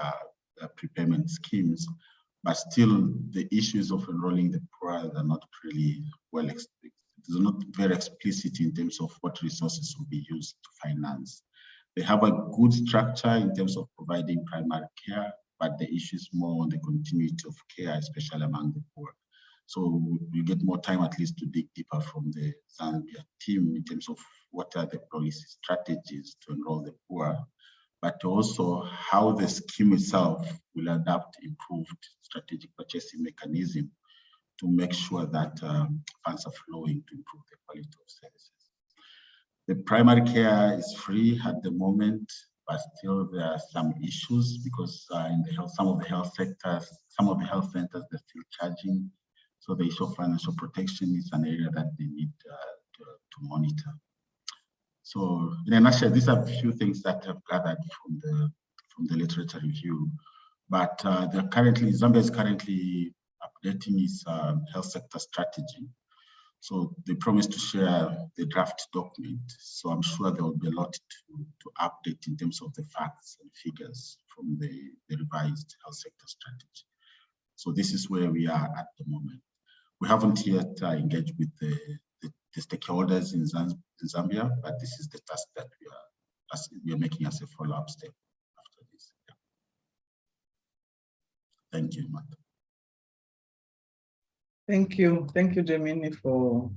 prepayment schemes. But still, the issues of enrolling the poor are not really well explained. It's not very explicit in terms of what resources will be used to finance. They have a good structure in terms of providing primary care, but the issue is more on the continuity of care, especially among the poor. So we get more time at least to dig deeper from the Zambia team in terms of what are the policy strategies to enroll the poor, but also how the scheme itself will adapt improved strategic purchasing mechanism to make sure that funds are flowing to improve the quality of services. The primary care is free at the moment, but still there are some issues because in the health, some of the health centers, they're still charging. So the issue of financial protection is an area that they need to monitor. So in a nutshell, these are a few things that I've gathered from the literature review. But Zambia is currently updating its health sector strategy. So they promised to share the draft document. So I'm sure there will be a lot to update in terms of the facts and figures from the revised health sector strategy. So this is where we are at the moment. We haven't yet engaged with the stakeholders in Zambia, but this is the task that we are making as a follow-up step after this. Yeah. Thank you, Martha. Thank you, Gemini, for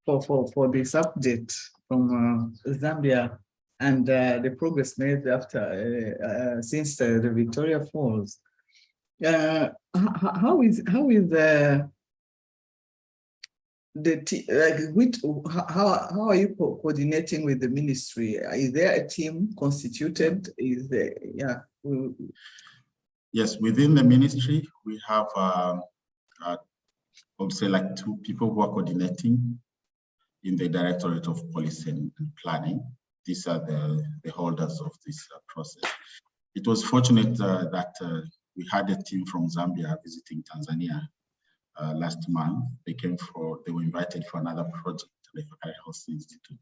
this update from Zambia and the progress made after since the Victoria Falls. How is how are you coordinating with the ministry? Is there a team constituted? Is there, yeah? Yes, within the ministry we have I would say like 2 people who are coordinating in the Directorate of Policy and Planning. These are the holders of this process. It was fortunate that we had a team from Zambia visiting Tanzania last month. They were invited for another project, the Ifakara Health Institute.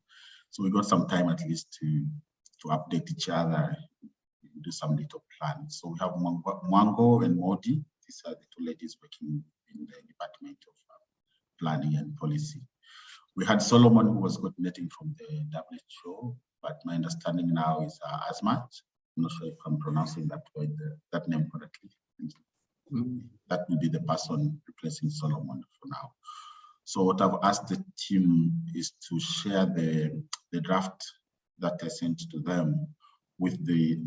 So we got some time at least to update each other, do some little planning. So we have Mwango and Modi. These are the 2 ladies working in the Department of Planning and Policy. We had Solomon, who was coordinating from the WHO, but my understanding now is Asmat. I'm not sure if I'm pronouncing that name correctly. That will be the person replacing Solomon for now. So what I've asked the team is to share the draft that I sent to them with the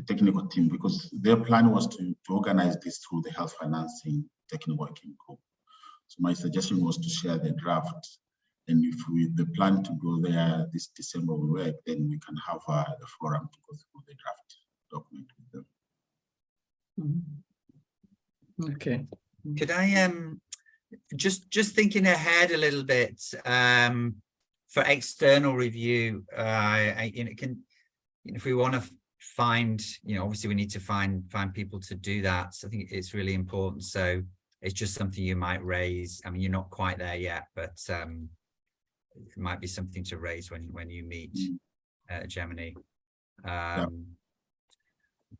technical team, because their plan was to organize this through the health financing technical working group. So my suggestion was to share the draft, and if the plan to go there this December will work, then we can have a forum to go through the draft document with them. Okay. Could I just thinking ahead a little bit for external review, if we want to find, obviously we need to find people to do that. So I think it's really important. So it's just something you might raise. I mean, you're not quite there yet, but it might be something to raise when you meet Gemini. Yeah.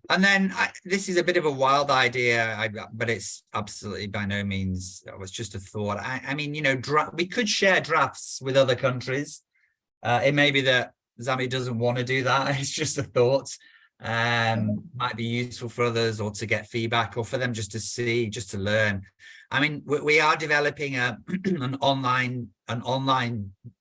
And then this is a bit of a wild idea, but it's absolutely by no means, it was just a thought. I mean, we could share drafts with other countries. It may be that Zambia doesn't want to do that. It's just a thought. Might be useful for others, or to get feedback, or for them just to see, just to learn. I mean, we are developing an online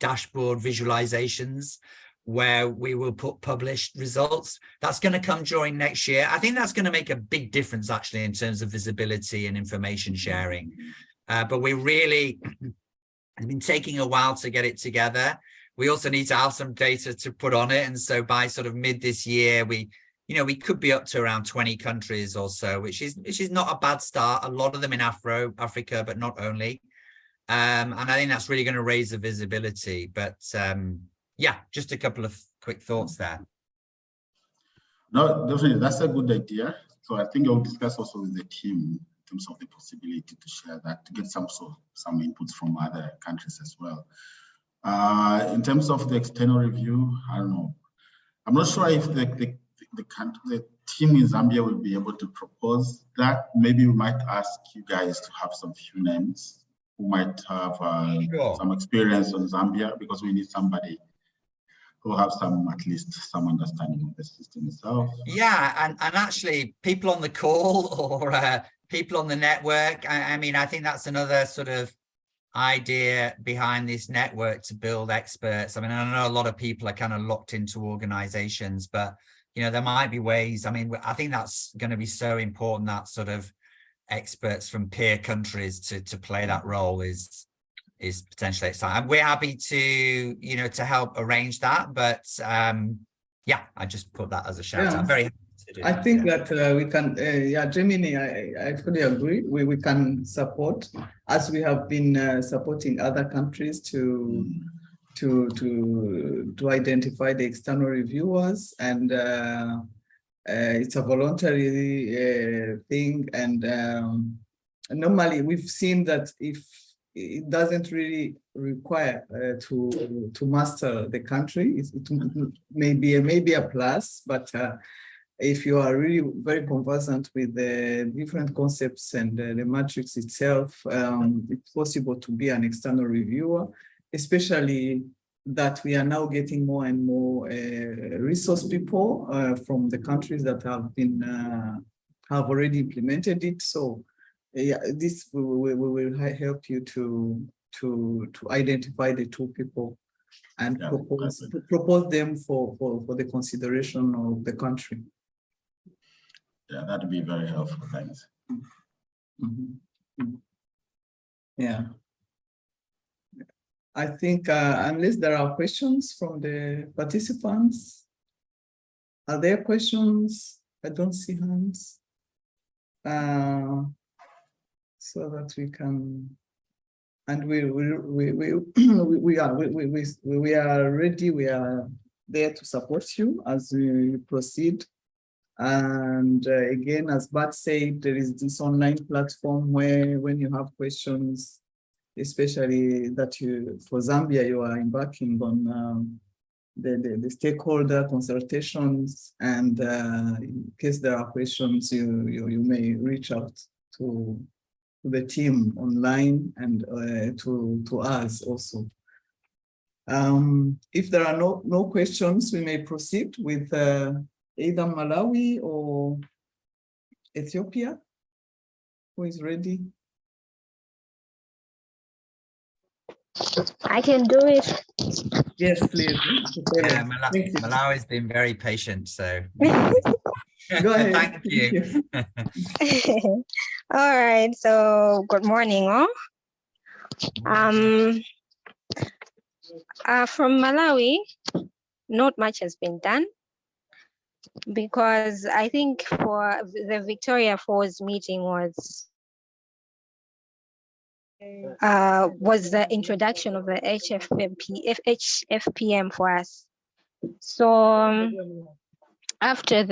dashboard visualizations where we will put published results. That's going to come during next year. I think that's going to make a big difference actually in terms of visibility and information sharing. But we really have been taking a while to get it together. We also need to have some data to put on it. And so by sort of mid this year, we could be up to around 20 countries or so, which is not a bad start. A lot of them in Africa, but not only. And I think that's really going to raise the visibility. But yeah, just a couple of quick thoughts there. No, definitely, that's a good idea. So I think I'll discuss also with the team in terms of the possibility to share that, to get some inputs from other countries as well. In terms of the external review, I don't know. I'm not sure if the team in Zambia will be able to propose that. Maybe we might ask you guys to have some few names who might have some experience on Zambia, because we need somebody who have at least some understanding of the system itself. Yeah, and actually people on the call or people on the network. I mean, I think that's another sort of idea behind this network, to build experts. I mean, I know a lot of people are kind of locked into organizations, but you know, there might be ways. I mean, I think that's going to be so important, that sort of experts from peer countries to play that role is potentially exciting. We're happy to, you know, to help arrange that, but yeah, I just put that as a shout out. Very happy to do I that, think yeah. that we can, Gemini, I fully agree. We can support, as we have been supporting other countries to identify the external reviewers, and it's a voluntary thing. And normally we've seen that if it doesn't really require to master the country, it may be a plus, but if you are really very conversant with the different concepts and the matrix itself, it's possible to be an external reviewer, especially that we are now getting more and more resource people from the countries that have already implemented it. So yeah, this will help you to identify the two people and propose them for the consideration of the country. Yeah, that'd be very helpful. Thanks. Yeah. I think unless there are questions from the participants, are there questions? I don't see hands. So that we can, and we are ready. We are there to support you as we proceed. And again, as Bart said, there is this online platform where when you have questions, especially that for Zambia, you are embarking on the stakeholder consultations, and in case there are questions, you may reach out to the team online and to us also. If there are no questions, we may proceed with either Malawi or Ethiopia. Who is ready? I can do it. Yes, please. Yeah, Malawi's been very patient, so go ahead. Thank you. All right, so good morning, all. From Malawi, not much has been done, because I think for the Victoria Falls meeting was the introduction of the HFPM for us. So after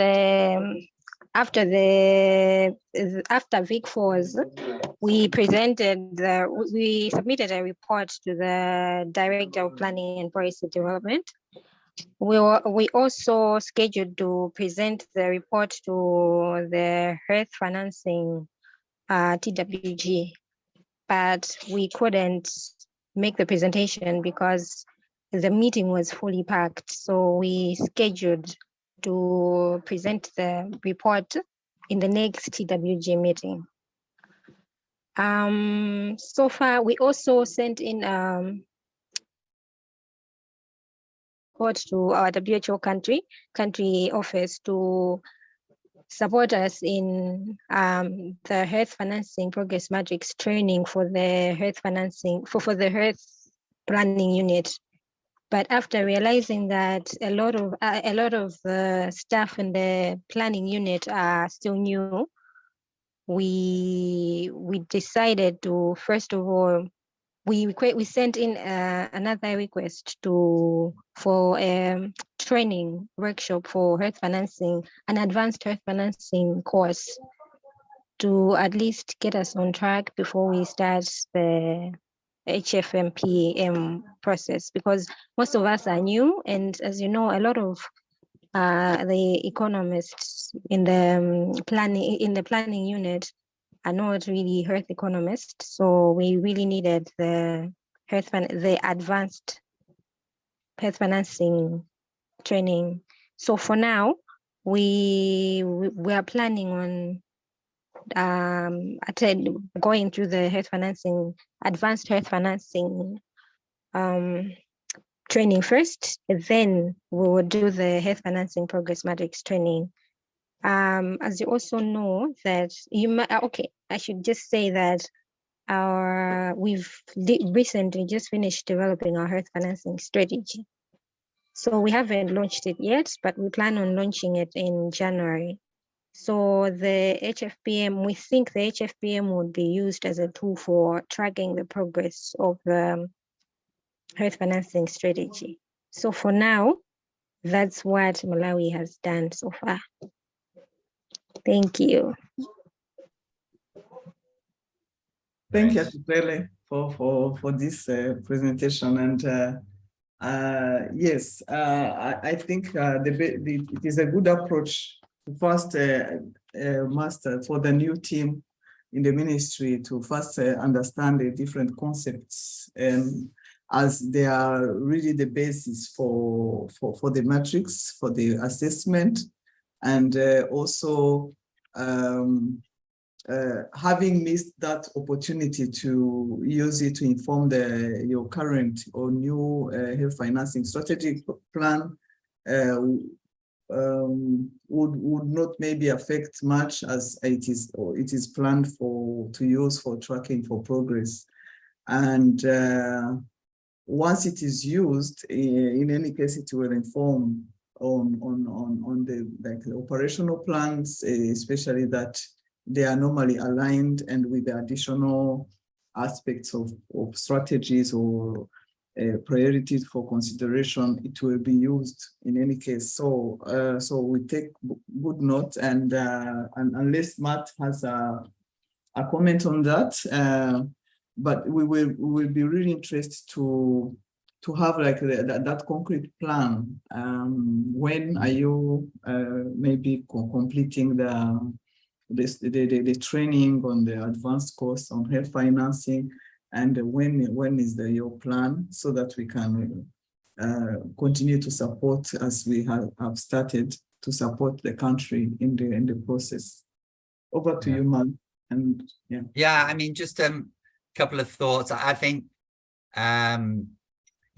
Vic Falls, we submitted a report to the Director of Planning and Policy Development. We also scheduled to present the report to the Earth Financing TWG, but we couldn't make the presentation because the meeting was fully packed. So we scheduled to present the report in the next TWG meeting. So far, we also sent in report to our WHO country office to support us in the Earth Financing Progress Matrix training for the Earth Financing for the Earth Planning Unit. But after realizing that a lot of the staff in the planning unit are still new, we decided to, first of all, we sent in another request for a training workshop for Earth Financing, an advanced Earth Financing course, to at least get us on track before we start the HFPM process, because most of us are new, and as you know, a lot of the economists in the planning unit are not really Earth economists. So we really needed the advanced Earth Financing training. So for now, we are planning on going through the health financing, advanced health financing training first, then we will do the health financing progress matrix training. As you also know that you might, okay, I should just say that we've recently just finished developing our health financing strategy. So we haven't launched it yet, but we plan on launching it in January. So the HFPM, we think the HFPM would be used as a tool for tracking the progress of the health financing strategy. So for now, that's what Malawi has done so far. Thank you. Thank you, Atupele, for this presentation. And yes, I think it is a good approach to first master for the new team in the ministry to first understand the different concepts, and as they are really the basis for the matrix, for the assessment, and also having missed that opportunity to use it to inform your current or new health financing strategic plan would not maybe affect much, as it is planned to use for tracking for progress. And once it is used, in any case, it will inform on the operational plans, especially that they are normally aligned, and with the additional aspects of strategies or priorities for consideration, it will be used in any case. So we take good note, and unless Matt has a comment on that, but we will be really interested to have like that concrete plan. When are you maybe completing the training on the advanced course on health financing, and when is your plan, so that we can continue to support, as we have started to support the country in the process. Over to you, man. And yeah, I mean, just a couple of thoughts. I think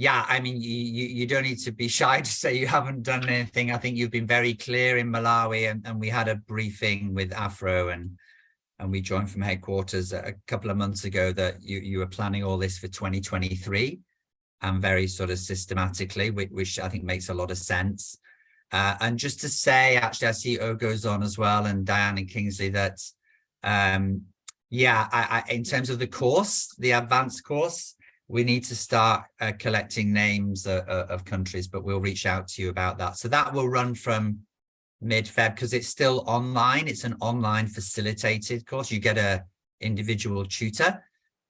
yeah, I mean, you don't need to be shy to say you haven't done anything. I think you've been very clear in Malawi, and we had a briefing with Afro, and we joined from headquarters a couple of months ago that you were planning all this for 2023, and very sort of systematically, which I think makes a lot of sense. And just to say, actually, I see Ogo's on as well, and Diane and Kingsley, that yeah, in terms of the course, the advanced course, we need to start collecting names of countries, but we'll reach out to you about that. So that will run from mid-Feb, because it's still online. It's an online facilitated course. You get a individual tutor,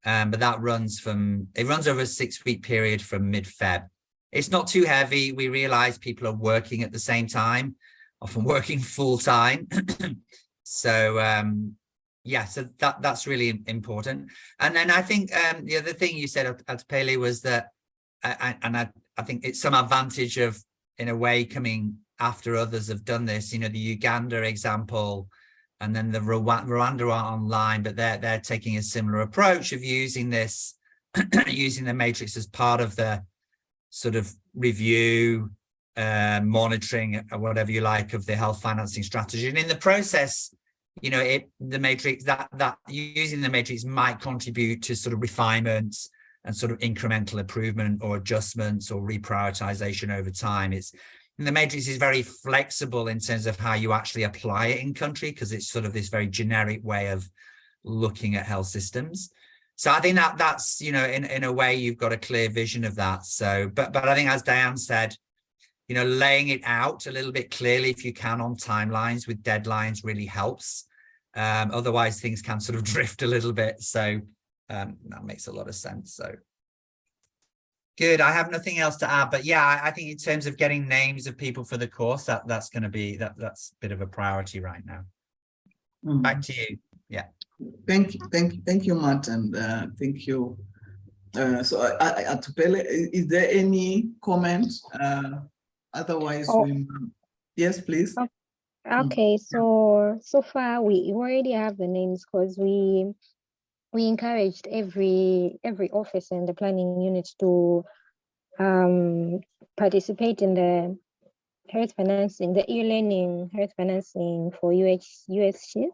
but that runs over a 6-week period from mid-Feb. It's not too heavy. We realize people are working at the same time, often working full time. So yeah, so that's really important. And then I think the other thing you said at Pele was that, I think it's some advantage of, in a way, coming after others have done this, the Uganda example, and then the Rwanda are online, but they're taking a similar approach of using this, using the matrix as part of the sort of review, monitoring, or whatever you like, of the health financing strategy. And in the process, the matrix, that using the matrix might contribute to sort of refinements and sort of incremental improvement or adjustments or reprioritization over time. And the matrix is very flexible in terms of how you actually apply it in country, because it's sort of this very generic way of looking at health systems. So I think that's, in a way, you've got a clear vision of that. So, but I think, as Diane said, laying it out a little bit clearly, if you can, on timelines with deadlines, really helps. Otherwise, things can sort of drift a little bit. So that makes a lot of sense. So good. I have nothing else to add, but yeah, I think in terms of getting names of people for the course, that's going to be that's a bit of a priority right now. Back to you. Yeah. Thank you, Matt, and thank you. So, Atupele, is there any comment? Otherwise, yes, please. Okay, so far we already have the names because we encouraged every office in the planning unit to participate in the health financing, the e-learning health financing for USG.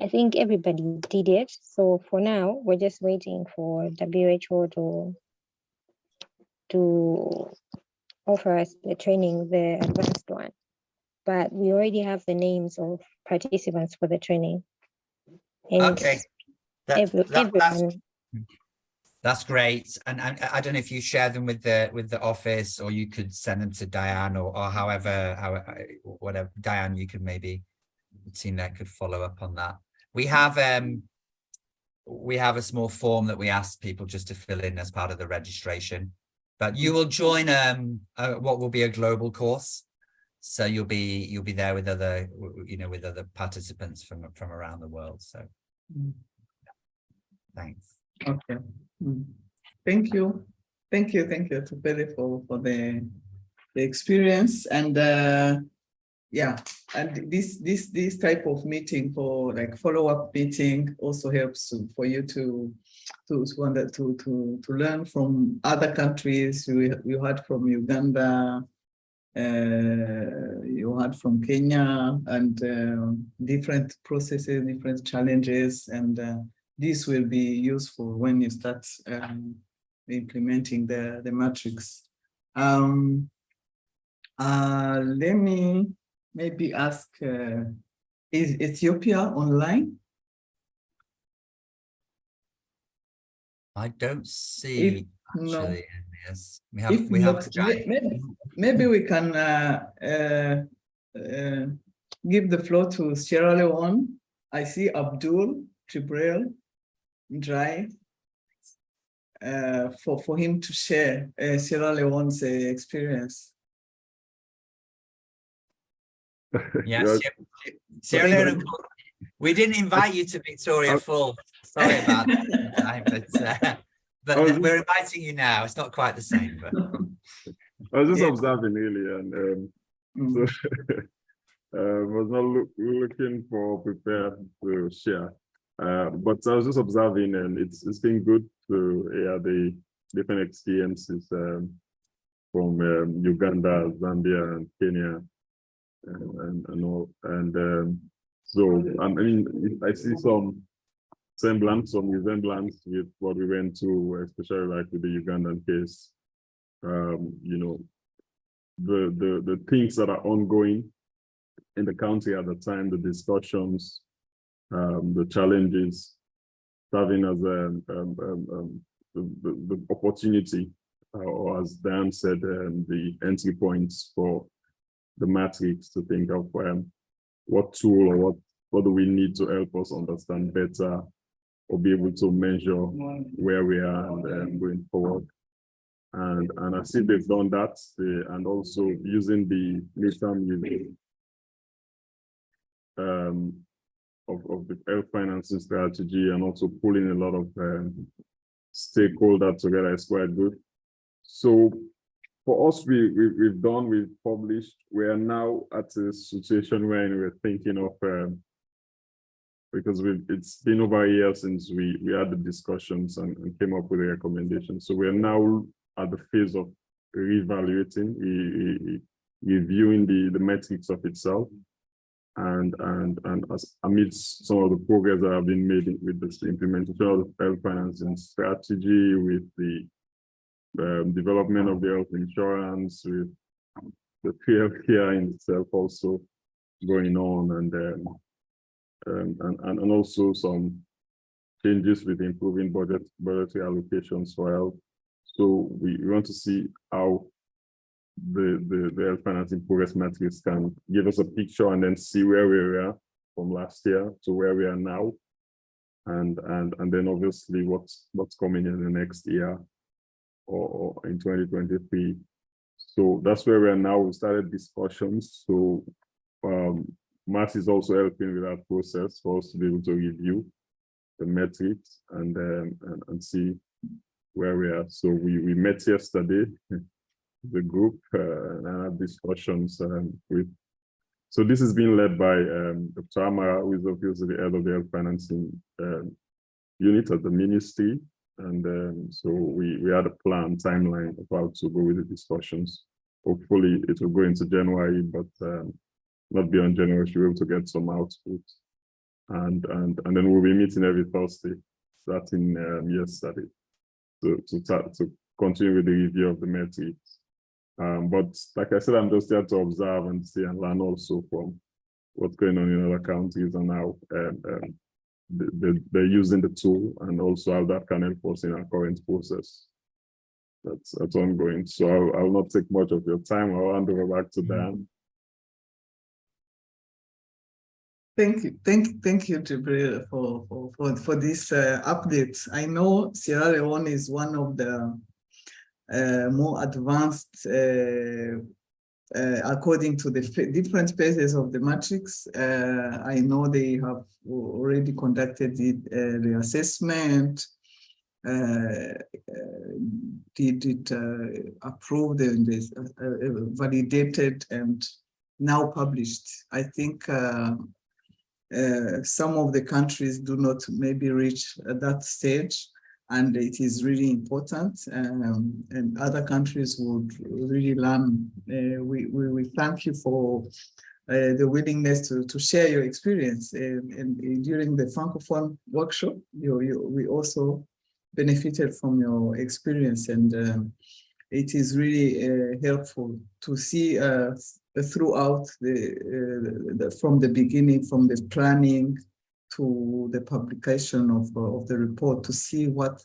I think everybody did it. So for now, we're just waiting for WHO to offer us the training, the advanced one. But we already have the names of participants for the training. And Okay, everyone. that's great. And I don't know if you share them with the office, or you could send them to Diane, or however, whatever. Diane, you could maybe, the team there could follow up on that. We have a small form that we ask people just to fill in as part of the registration. But you will join what will be a global course. So you'll be there with other, with other participants from around the world. So thanks. Okay. Thank you to Pele for the experience, and yeah, and this type of meeting, for like follow-up meeting, also helps for you to learn from other countries. You heard from Uganda, you heard from Kenya, and different processes, different challenges, and this will be useful when you start implementing the matrix. Let me maybe ask, is Ethiopia online? I don't see No. Yes, If we have not, maybe we can give the floor to Sierra Leone. I see Abdul Jibril Dry, for him to share Sierra Leone's experience. Yes, Sierra Leone. We didn't invite you to Victoria Falls. Sorry about that. But we're inviting you now. It's not quite the same, but I was just observing really, and so was not looking for prepared to share. But I was just observing, and it's been good to hear the different experiences from Uganda, Zambia, and Kenya, and all. And so I mean, I see some resemblance with what we went to, especially like with the Ugandan case. The things that are ongoing in the country at the time, the discussions, the challenges, serving as the opportunity, or as Dan said, the entry points for the matrix to think of what tool or what do we need to help us understand better, or be able to measure where we are and going forward. And I see they've done that, and also using the midterm review of the health financing strategy, and also pulling a lot of stakeholders together is quite good. So for us, we've published. We are now at a situation where we're thinking of, because it's been over a year since we had the discussions and came up with a recommendation. So we are now at the phase of reevaluating, reviewing the metrics of itself, and as amidst some of the progress that have been made with this implementation of the health financing strategy, with the development of the health insurance, with the healthcare in itself also going on, and also some changes with improving budgetary allocations for health. So we want to see how the health financing progress metrics can give us a picture, and then see where we were from last year to where we are now, and then obviously what's coming in the next year or in 2023. So that's where we are now. We started discussions. So Matt is also helping with that process for us to be able to review the metrics and see where we are. So we met yesterday, the group, and had discussions with So this is being led by Dr. Amara, who is obviously the head of the health financing unit at the ministry. And so we had a plan, timeline of how to go with the discussions. Hopefully it will go into January, but not beyond January, we'll be able to get some output. And then we'll be meeting every Thursday, starting yesterday, to continue with the review of the metrics. But like I said, I'm just there to observe and see and learn also from what's going on in other countries and how they're using the tool, and also how that can help us in our current process. That's ongoing. So I'll not take much of your time. I'll hand over back to Dan. Thank you, Jibril, for this update. I know Sierra Leone is one of the more advanced, according to the different phases of the matrix. I know they have already conducted the assessment, did it approved and validated and now published. I think some of the countries do not maybe reach that stage, and it is really important, and other countries would really learn. We thank you for the willingness to share your experience, and during the Francophone workshop, we also benefited from your experience, and it is really helpful to see throughout from the beginning, from the planning to the publication of the report, to see what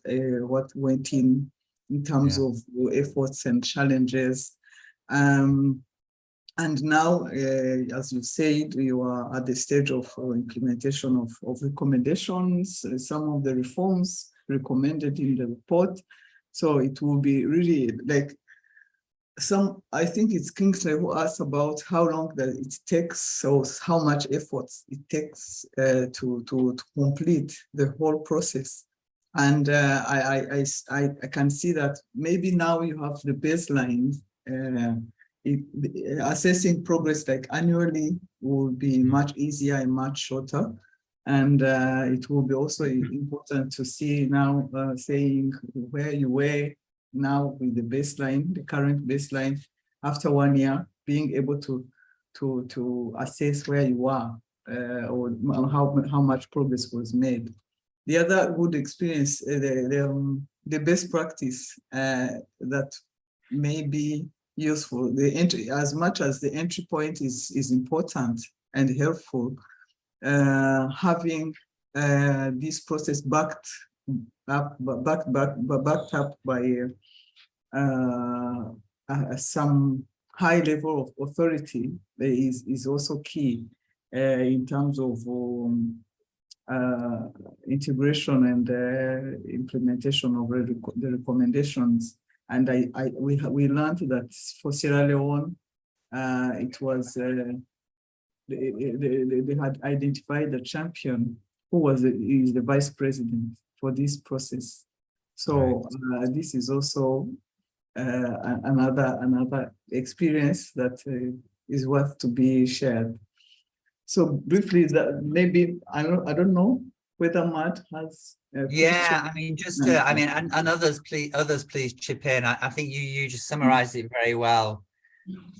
went in terms of efforts and challenges. And now, as you said, you are at the stage of implementation of recommendations, some of the reforms recommended in the report. So it will be really like I think it's Kingsley who asked about how long that it takes, or how much effort it takes to complete the whole process. And I can see that maybe now you have the baseline. Assessing progress like annually will be much easier and much shorter. And it will be also important to see now, saying where you were now with the baseline, the current baseline, after 1 year, being able to assess where you are, or how much progress was made. The other good experience, the best practice that may be useful, as much as the entry point is important and helpful, having this process backed up by some high level of authority is also key in terms of integration and implementation of the recommendations. And we learned that for Sierra Leone, it was they had identified a champion who is the vice president for this process. So this is also another experience that is worth to be shared. So briefly, that maybe I don't know whether Matt has. I mean, just I mean, and others please chip in. I think you just summarized it very well,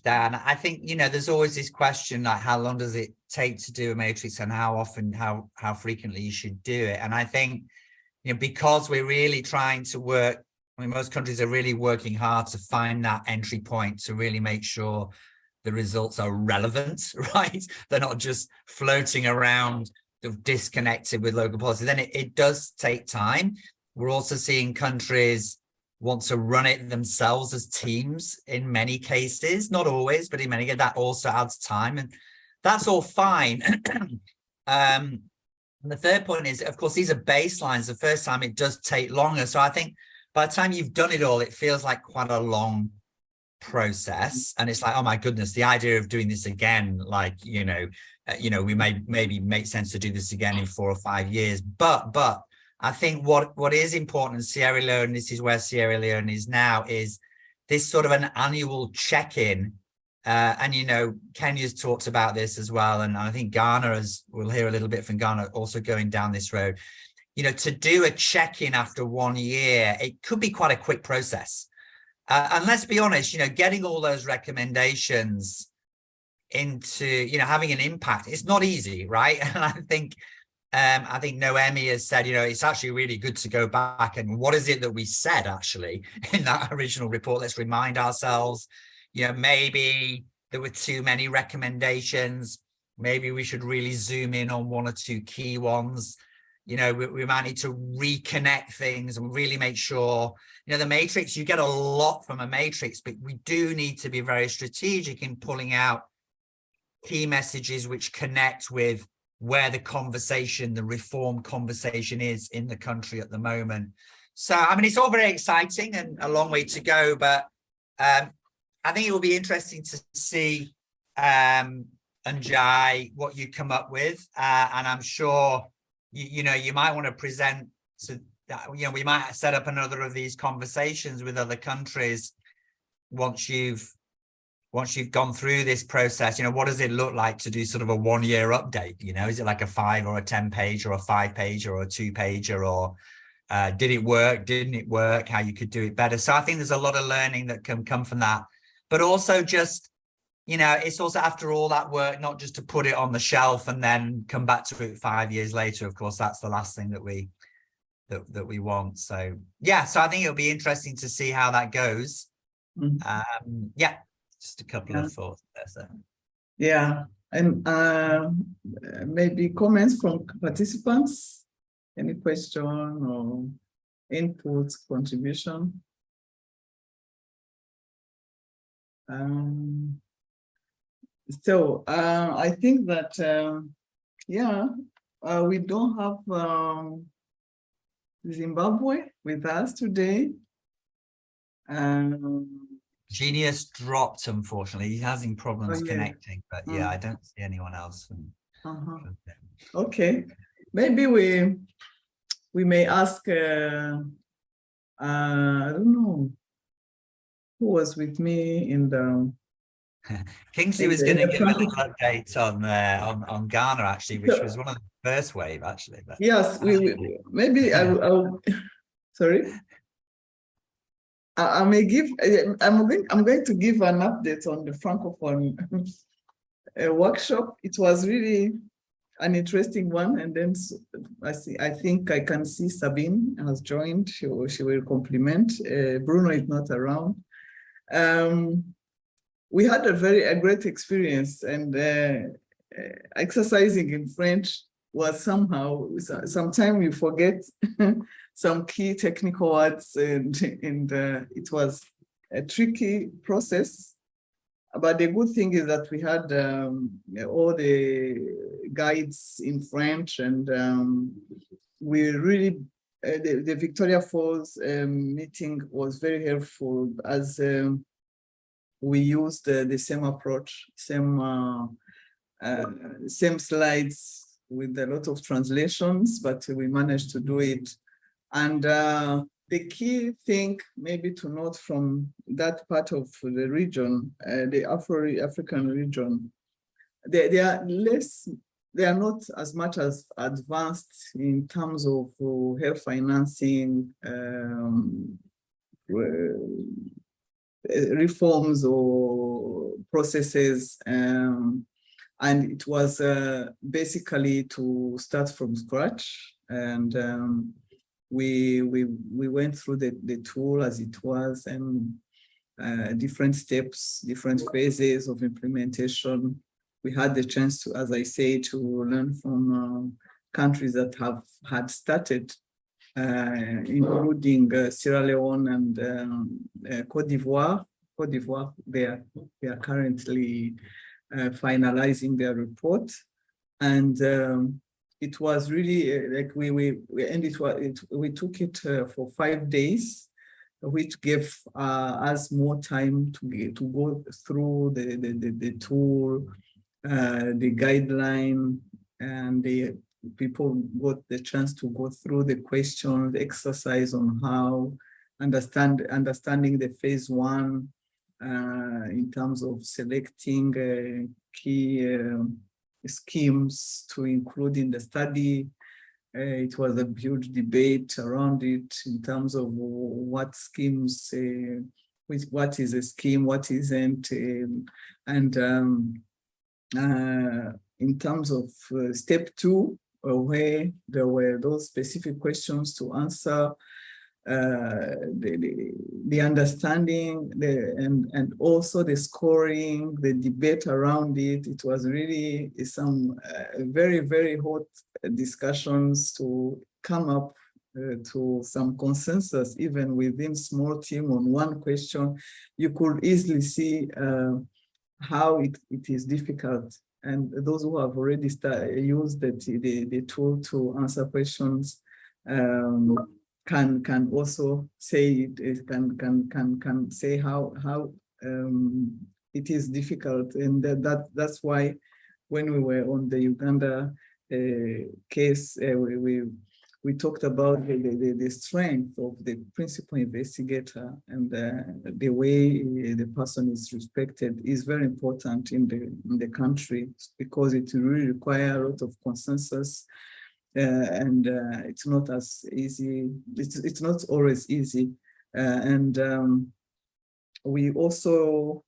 Dan. I think, there's always this question, like, how long does it take to do a matrix, and how often, how frequently you should do it. And I think, because we're really trying to work, I mean, most countries are really working hard to find that entry point to really make sure the results are relevant, right? They're not just floating around, disconnected with local policy. Then it does take time. We're also seeing countries want to run it themselves as teams in many cases, not always, but in many cases that also adds time, and that's all fine. And the third point is, of course, these are baselines. The first time it does take longer. So I think by the time you've done it all, it feels like quite a long process, and it's like, oh my goodness, the idea of doing this again, like, we maybe make sense to do this again in 4 or 5 years, but I think what is important in Sierra Leone, this is where Sierra Leone is now, is this sort of an annual check-in And, you know, Kenya's talked about this as well. And I think Ghana, we'll hear a little bit from Ghana, also going down this road. You know, to do a check-in after 1 year, it could be quite a quick process. And let's be honest, you know, getting all those recommendations into, you know, having an impact, it's not easy, right? And I think Noemi has said, you know, it's actually really good to go back and what is it that we said actually in that original report? Let's remind ourselves, you know, maybe there were too many recommendations. Maybe we should really zoom in on 1 or 2 key ones. You know, we might need to reconnect things and really make sure, you know, the matrix, you get a lot from a matrix, but we do need to be very strategic in pulling out key messages which connect with where the conversation, the reform conversation is in the country at the moment. So, I mean, it's all very exciting and a long way to go, but I think it will be interesting to see, Njai, what you come up with. And I'm sure, you know, you might want to present to that, you know, we might set up another of these conversations with other countries once you've gone through this process. You know, what does it look like to do sort of a 1-year update? You know, is it like a 5 or a 10 page or a 5 page or a 2 pager, or did it work? Didn't it work? How you could do it better? So I think there's a lot of learning that can come from that, but also just, you know, it's also after all that work, not just to put it on the shelf and then come back to it 5 years later. Of course, that's the last thing that we want. So yeah, so I think it'll be interesting to see how that goes. Yeah, just a couple of thoughts there. So. Yeah, and maybe comments from participants. Any question or inputs, contribution? So I think that we don't have Zimbabwe with us today. Genius dropped, unfortunately. He's having problems connecting, but yeah, I don't see anyone else. Okay, maybe we may ask. I don't know who was with me in the. Kingsley was going to give a little update on Ghana, actually, which was one of the first wave, actually. But, yes, we maybe I'll sorry. I may give. I'm going to give an update on the Francophone workshop. It was really an interesting one, and then I think I can see Sabine has joined. She will compliment. Bruno is not around. We had a great experience, and exercising in French was sometimes we forget some key technical words, and it was a tricky process. But the good thing is that we had all the guides in French, and we really, the Victoria Falls meeting was very helpful, as we used the same approach, same slides with a lot of translations, but we managed to do it. And the key thing maybe to note from that part of the region, the African region, they are not as much as advanced in terms of health financing, reforms or processes, and it was basically to start from scratch. And we went through the tool as it was, and different steps, different phases of implementation. We had the chance to, as I say, to learn from countries that had started, including Sierra Leone and Cote d'Ivoire. Cote d'Ivoire, they are currently finalizing their report, and it was really like we took it for 5 days, which gave us more time to go through the tool, the guideline, and the people got the chance to go through the questions, the exercise on how understanding the phase 1, in terms of selecting key schemes to include in the study. It was a huge debate around it in terms of what schemes, what is a scheme, what isn't, and in terms of step 2, where there were those specific questions to answer, the understanding, and also the scoring, the debate around it. It was really some very, very hot discussions to come up to some consensus, even within small team on one question. You could easily see how it is difficult. And those who have already used the tool to answer questions can also say it, can say how it is difficult, and that's why when we were on the Uganda case, we talked about the strength of the principal investigator, and the way the person is respected is very important in the country, because it really requires a lot of consensus. And it's not as easy, it's not always easy. We also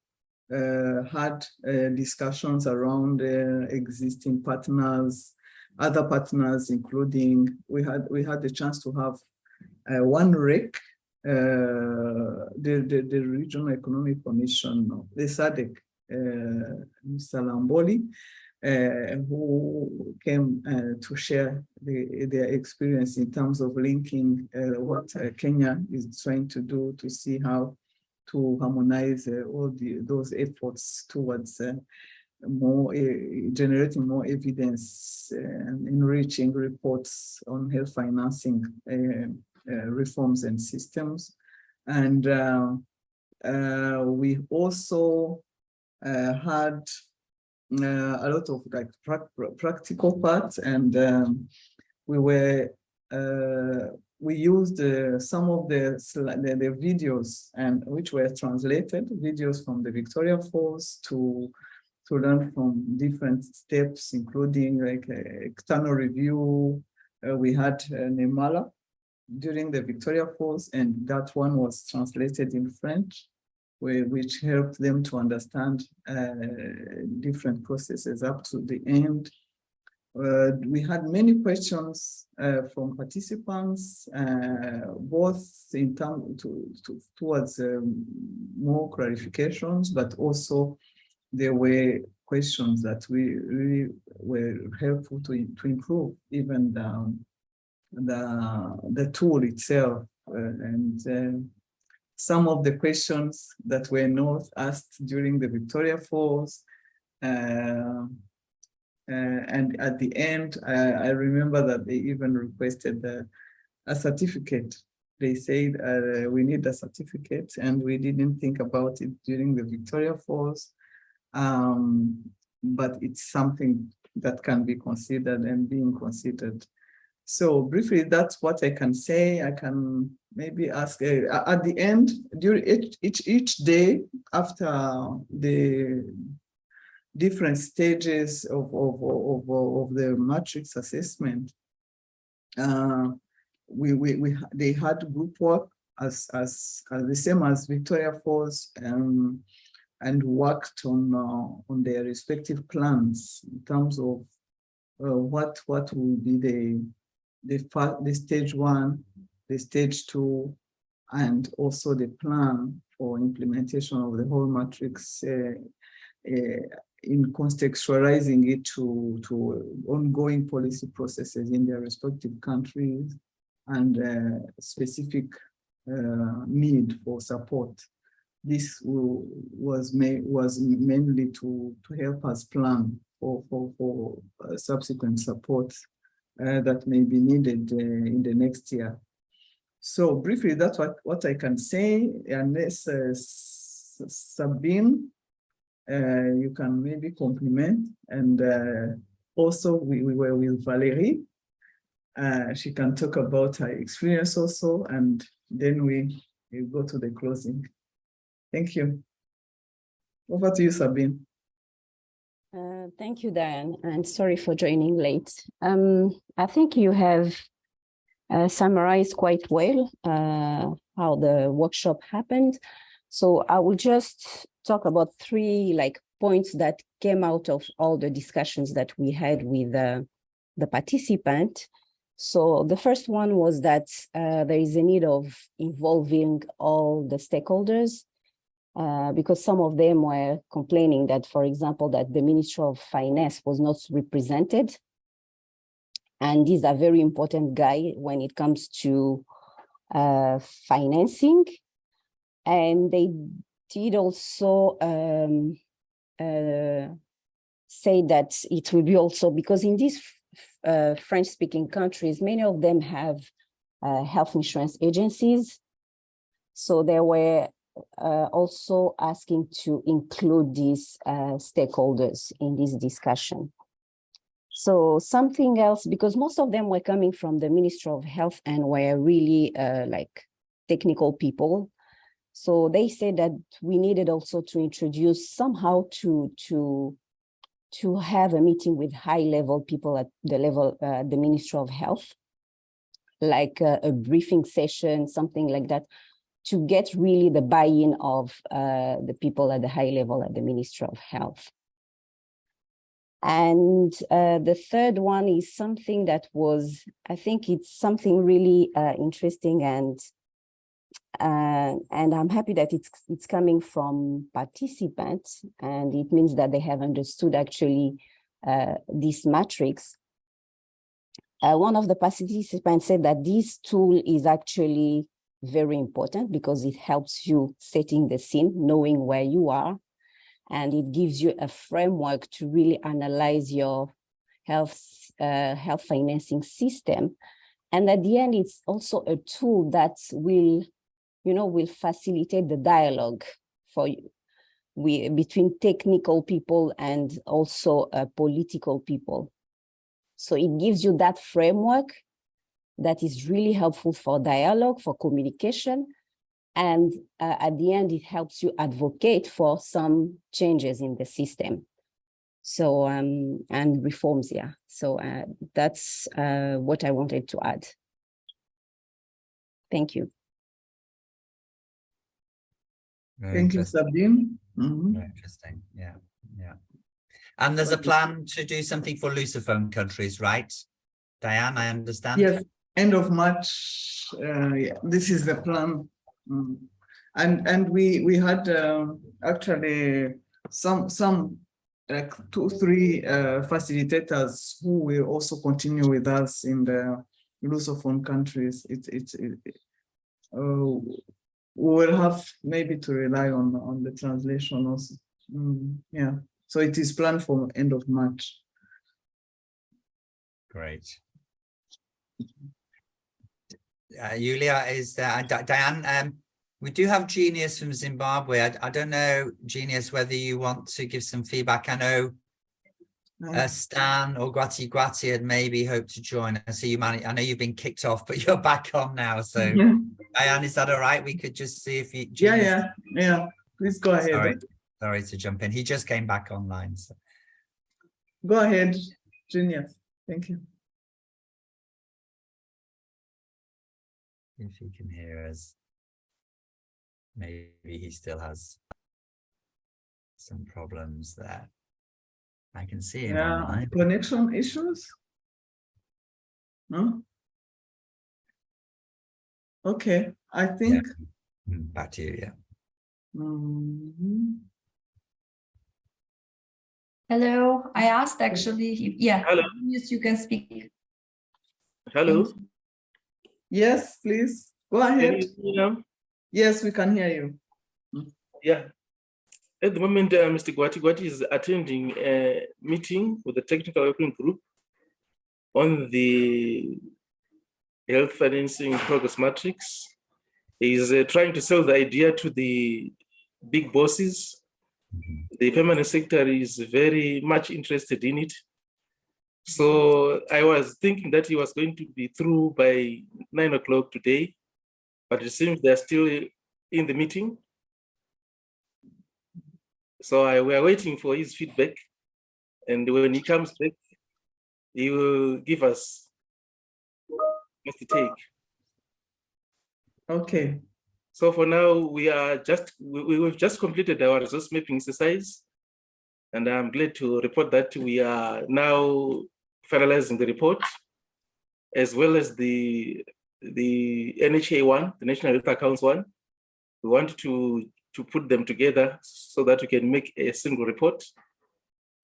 had discussions around existing partners, other partners, including we had the chance to have one REC, the Regional Economic Commission, the SADC, Mr. Lamboli, who came to share their experience in terms of linking what Kenya is trying to do to see how to harmonize all those efforts towards more generating more evidence and enriching reports on health financing reforms and systems. And we also had a lot of like practical parts, and we used some of the videos, and which were translated videos from the Victoria Falls to learn from different steps, including like external review. We had Nemala during the Victoria Falls, and that one was translated in French, which helped them to understand different processes up to the end. We had many questions from participants, both in terms towards more clarifications, but also there were questions that we really were helpful to improve even the tool itself, and some of the questions that were not asked during the Victoria Falls. And at the end, I remember that they even requested a certificate. They said, we need a certificate, and we didn't think about it during the Victoria Falls. But it's something that can be considered and being considered. So briefly, that's what I can say. I can maybe ask at the end, during each day after the different stages of the matrix assessment, they had group work as the same as Victoria Falls, and worked on their respective plans in terms of what will be the stage 1, the stage 2, and also the plan for implementation of the whole matrix, in contextualizing it to ongoing policy processes in their respective countries, and specific need for support. This was mainly to help us plan for subsequent support that may be needed in the next year. So briefly, that's what I can say. Unless Sabine, you can maybe compliment. And also we were with Valerie. She can talk about her experience also, and then we go to the closing. Thank you. Over to you, Sabine. Thank you, Diane, and sorry for joining late. I think you have summarized quite well how the workshop happened. So I will just talk about three points that came out of all the discussions that we had with the participant. So the first one was that there is a need of involving all the stakeholders, because some of them were complaining that, for example, that the Ministry of Finance was not represented. And these are very important guys when it comes to financing. And they did also say that it will be also, because in these French-speaking countries, many of them have health insurance agencies. So they were also asking to include these stakeholders in this discussion. So something else, because most of them were coming from the Ministry of Health and were really technical people. So they said that we needed also to introduce somehow to have a meeting with high-level people at the level, the Ministry of Health, like a briefing session, something like that, to get really the buy-in of the people at the high level at the Ministry of Health. And the third one is something that was, I think it's something really interesting, and I'm happy that it's coming from participants, and it means that they have understood actually this matrix. One of the participants said that this tool is actually very important because it helps you setting the scene, knowing where you are, and it gives you a framework to really analyze your health financing system. And at the end, it's also a tool that will facilitate the dialogue for you between technical people and also political people. So it gives you that framework that is really helpful for dialogue, for communication. And at the end, it helps you advocate for some changes in the system. So, and reforms, yeah. So that's what I wanted to add. Thank you. Thank you, Sabine. Very interesting, yeah. And there's a plan to do something for Lusophone countries, right? Diane, I understand. Yes, end of March. Yeah, this is the plan. And we had actually some like 2-3 facilitators who will also continue with us in the Lusophone countries. We'll have maybe to rely on the translation also. Yeah, so it is planned for end of March. Great. Yulia, is Diane, we do have Genius from Zimbabwe. I don't know, Genius, whether you want to give some feedback. I know Stan or Gwati had maybe hoped to join us. So I know you've been kicked off, but you're back on now. So yeah. Diane, is that all right? We could just see if you Genius... Yeah. Please go ahead. Sorry to jump in. He just came back online. So. Go ahead, Genius. Thank you. If he can hear us. Maybe he still has some problems there. I can see him online. Connection issues? No? Okay, I think. Yeah. Back to you, yeah. Hello, I asked actually. Yeah. Hello. Yes, you can speak. Hello. Yes, please. Go ahead. Can you hear me now? Yes, we can hear you. Yeah. At the moment, Mr. Gwati is attending a meeting with the technical working group on the health financing progress matrix. He's trying to sell the idea to the big bosses. The permanent secretary is very much interested in it. So I was thinking that he was going to be through by 9 o'clock today, but it seems they're still in the meeting. So we are waiting for his feedback. And when he comes back, he will give us what's the take. Okay. So for now, we've just completed our resource mapping exercise. And I'm glad to report that we are now finalizing the report, as well as the NHA one, the National Health Accounts one. We want to put them together so that we can make a single report.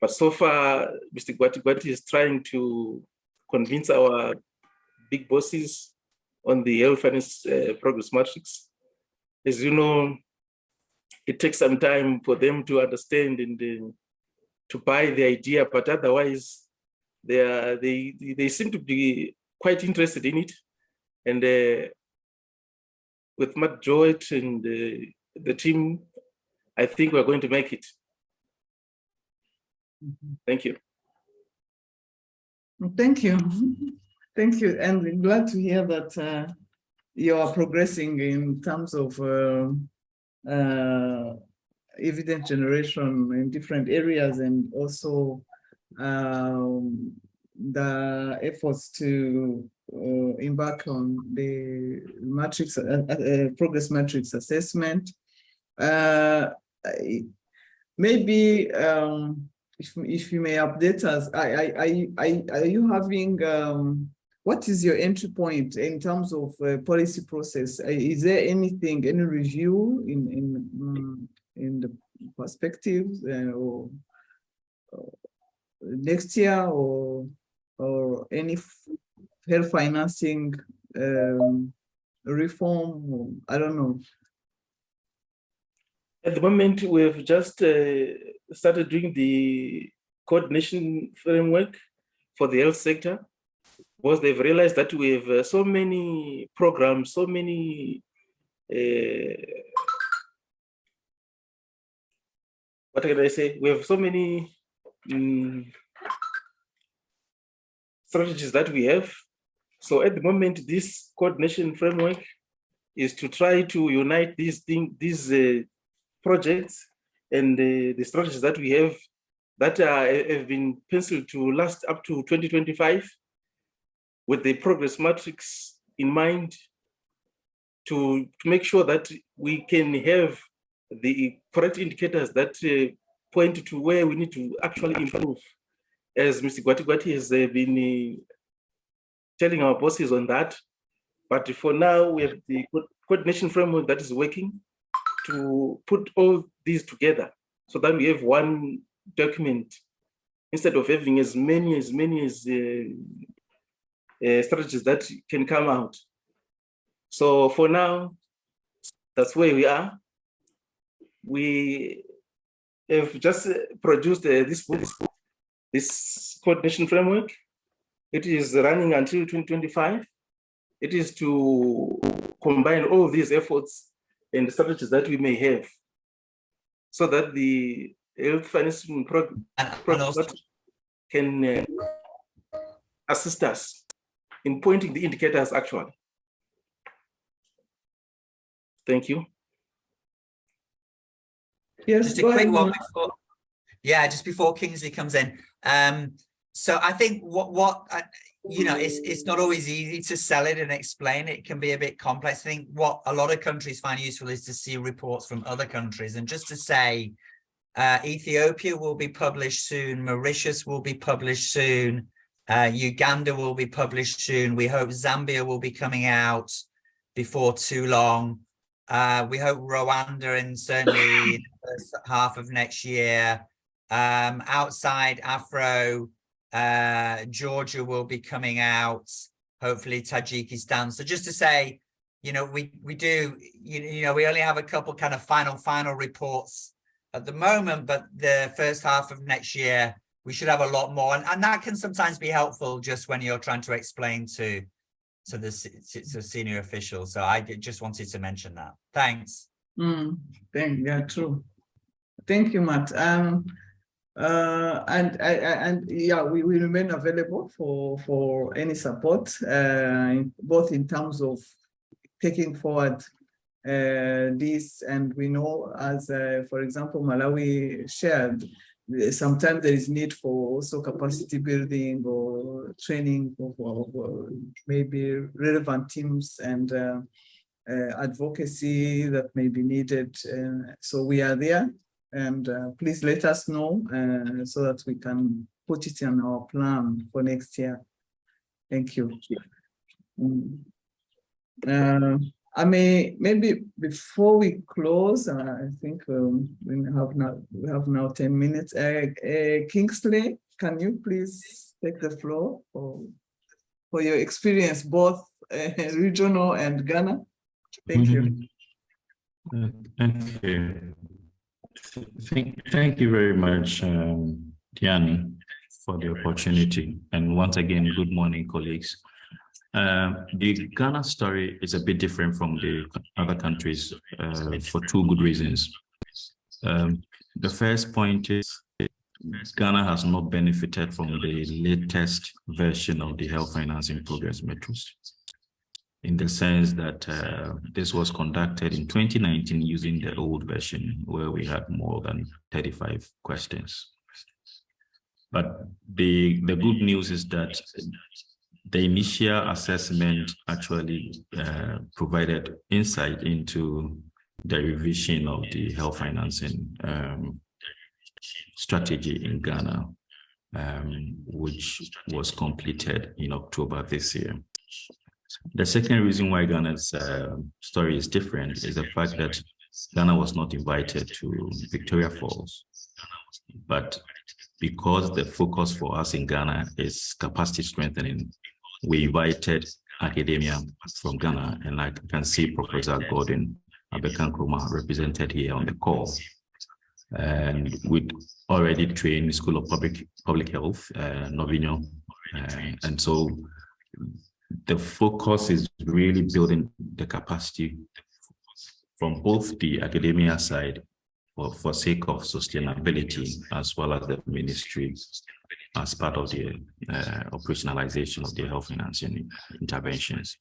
But so far, Mr. Gwati is trying to convince our big bosses on the health finance progress matrix. As you know, it takes some time for them to understand and to buy the idea, but otherwise, they seem to be quite interested in it. And with Matt George and the team, I think we're going to make it. Thank you. Thank you. Thank you. And we're glad to hear that you are progressing in terms of evidence generation in different areas, and also the efforts to embark on the matrix progress matrix assessment. Maybe if you may update us, are you having what is your entry point in terms of policy process? Is there anything, any review in the perspectives or next year, or any health financing reform? I don't know. At the moment, we've just started doing the coordination framework for the health sector, because they've realized that we have so many programs, so many what can I say? We have so many strategies that we have. So at the moment, this coordination framework is to try to unite these projects and the strategies that we have that have been penciled to last up to 2025, with the progress matrix in mind, to make sure that we can have the correct indicators that point to where we need to actually improve. As Mr. Gwati has been telling our bosses on that. But for now, we have the coordination framework that is working to put all these together so that we have one document instead of having as many strategies that can come out. So for now, that's where we are. We have just produced this coordination framework. It is running until 2025. It is to combine all these efforts and strategies that we may have, so that the health financing program can assist us in pointing the indicators actually. Thank you. Yes, just a quick one before, just before Kingsley comes in. So I think what you know, it's not always easy to sell it and explain it. It can be a bit complex. I think what a lot of countries find useful is to see reports from other countries. And just to say, Ethiopia will be published soon, Mauritius will be published soon, Uganda will be published soon. We hope Zambia will be coming out before too long. We hope Rwanda in certainly in the first half of next year. Outside Afro, Georgia will be coming out, hopefully Tajikistan. So just to say, you know, we do, you know, we only have a couple kind of final reports at the moment, but the first half of next year, we should have a lot more. And that can sometimes be helpful just when you're trying to explain to the senior officials. So I just wanted to mention that. Thanks. Yeah, true. Thank you, Matt. Yeah, we remain available for any support, both in terms of taking forward this, and we know, as for example, Malawi shared, sometimes there is need for also capacity building or training of maybe relevant teams and advocacy that may be needed. So we are there, and please let us know so that we can put it in our plan for next year. Thank you. I may maybe before we close, I think we have now 10 minutes. Kingsley, can you please take the floor for your experience, both regional and Ghana? Thank you. Thank you. Thank you very much, Tiani, for the opportunity. And once again, good morning, colleagues. The Ghana story is a bit different from the other countries for two good reasons. The first point is Ghana has not benefited from the latest version of the health financing progress metrics, in the sense that this was conducted in 2019 using the old version, where we had more than 35 questions. But the good news is that the initial assessment actually provided insight into the revision of the health financing strategy in Ghana, which was completed in October this year. The second reason why Ghana's story is different is the fact that Ghana was not invited to Victoria Falls, but because the focus for us in Ghana is capacity strengthening, we invited academia from Ghana, and I can see Professor Gordon Abekankroma represented here on the call. And we'd already trained School of Public Health, Novino, and so the focus is really building the capacity from both the academia side for sake of sustainability, as well as the ministry as part of the operationalization of the health financing interventions.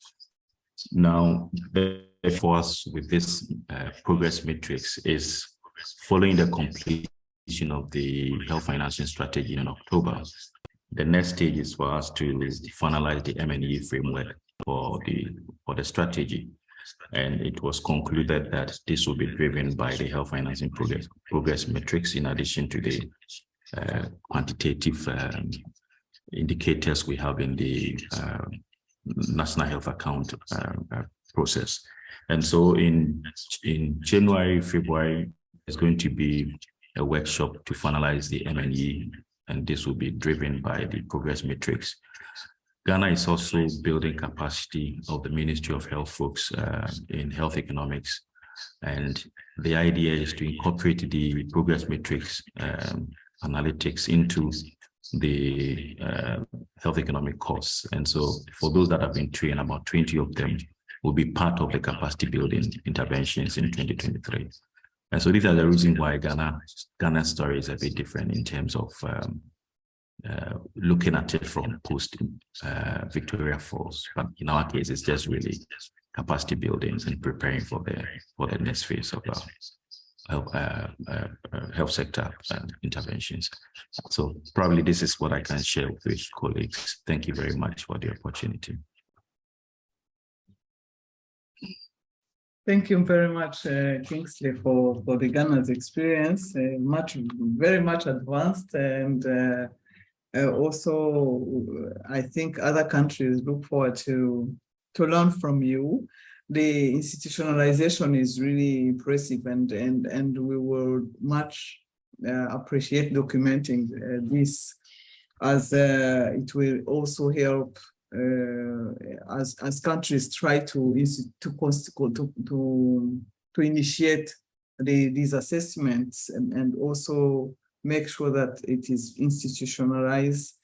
Now, the force with this progress matrix is following the completion of the health financing strategy in October. The next stage is for us to finalize the M&E framework for the strategy. And it was concluded that this will be driven by the health financing progress metrics, in addition to the quantitative indicators we have in the National Health Account process. And so in January, February, there's going to be a workshop to finalize the M&E, and this will be driven by the progress matrix. Ghana is also building capacity of the Ministry of Health folks in health economics. And the idea is to incorporate the progress matrix analytics into the health economic costs. And so for those that have been trained, about 20 of them will be part of the capacity building interventions in 2023. And so these are the reasons why Ghana's story is a bit different in terms of looking at it from post Victoria Falls. But in our case, it's just really capacity buildings and preparing for the next phase of health sector interventions. So probably this is what I can share with colleagues. Thank you very much for the opportunity. Thank you very much, Kingsley, for the Ghana's experience, very much advanced, and also I think other countries look forward to learn from you. The institutionalization is really impressive, and we will much appreciate documenting this, as it will also help as countries try to initiate these assessments, and also make sure that it is institutionalized.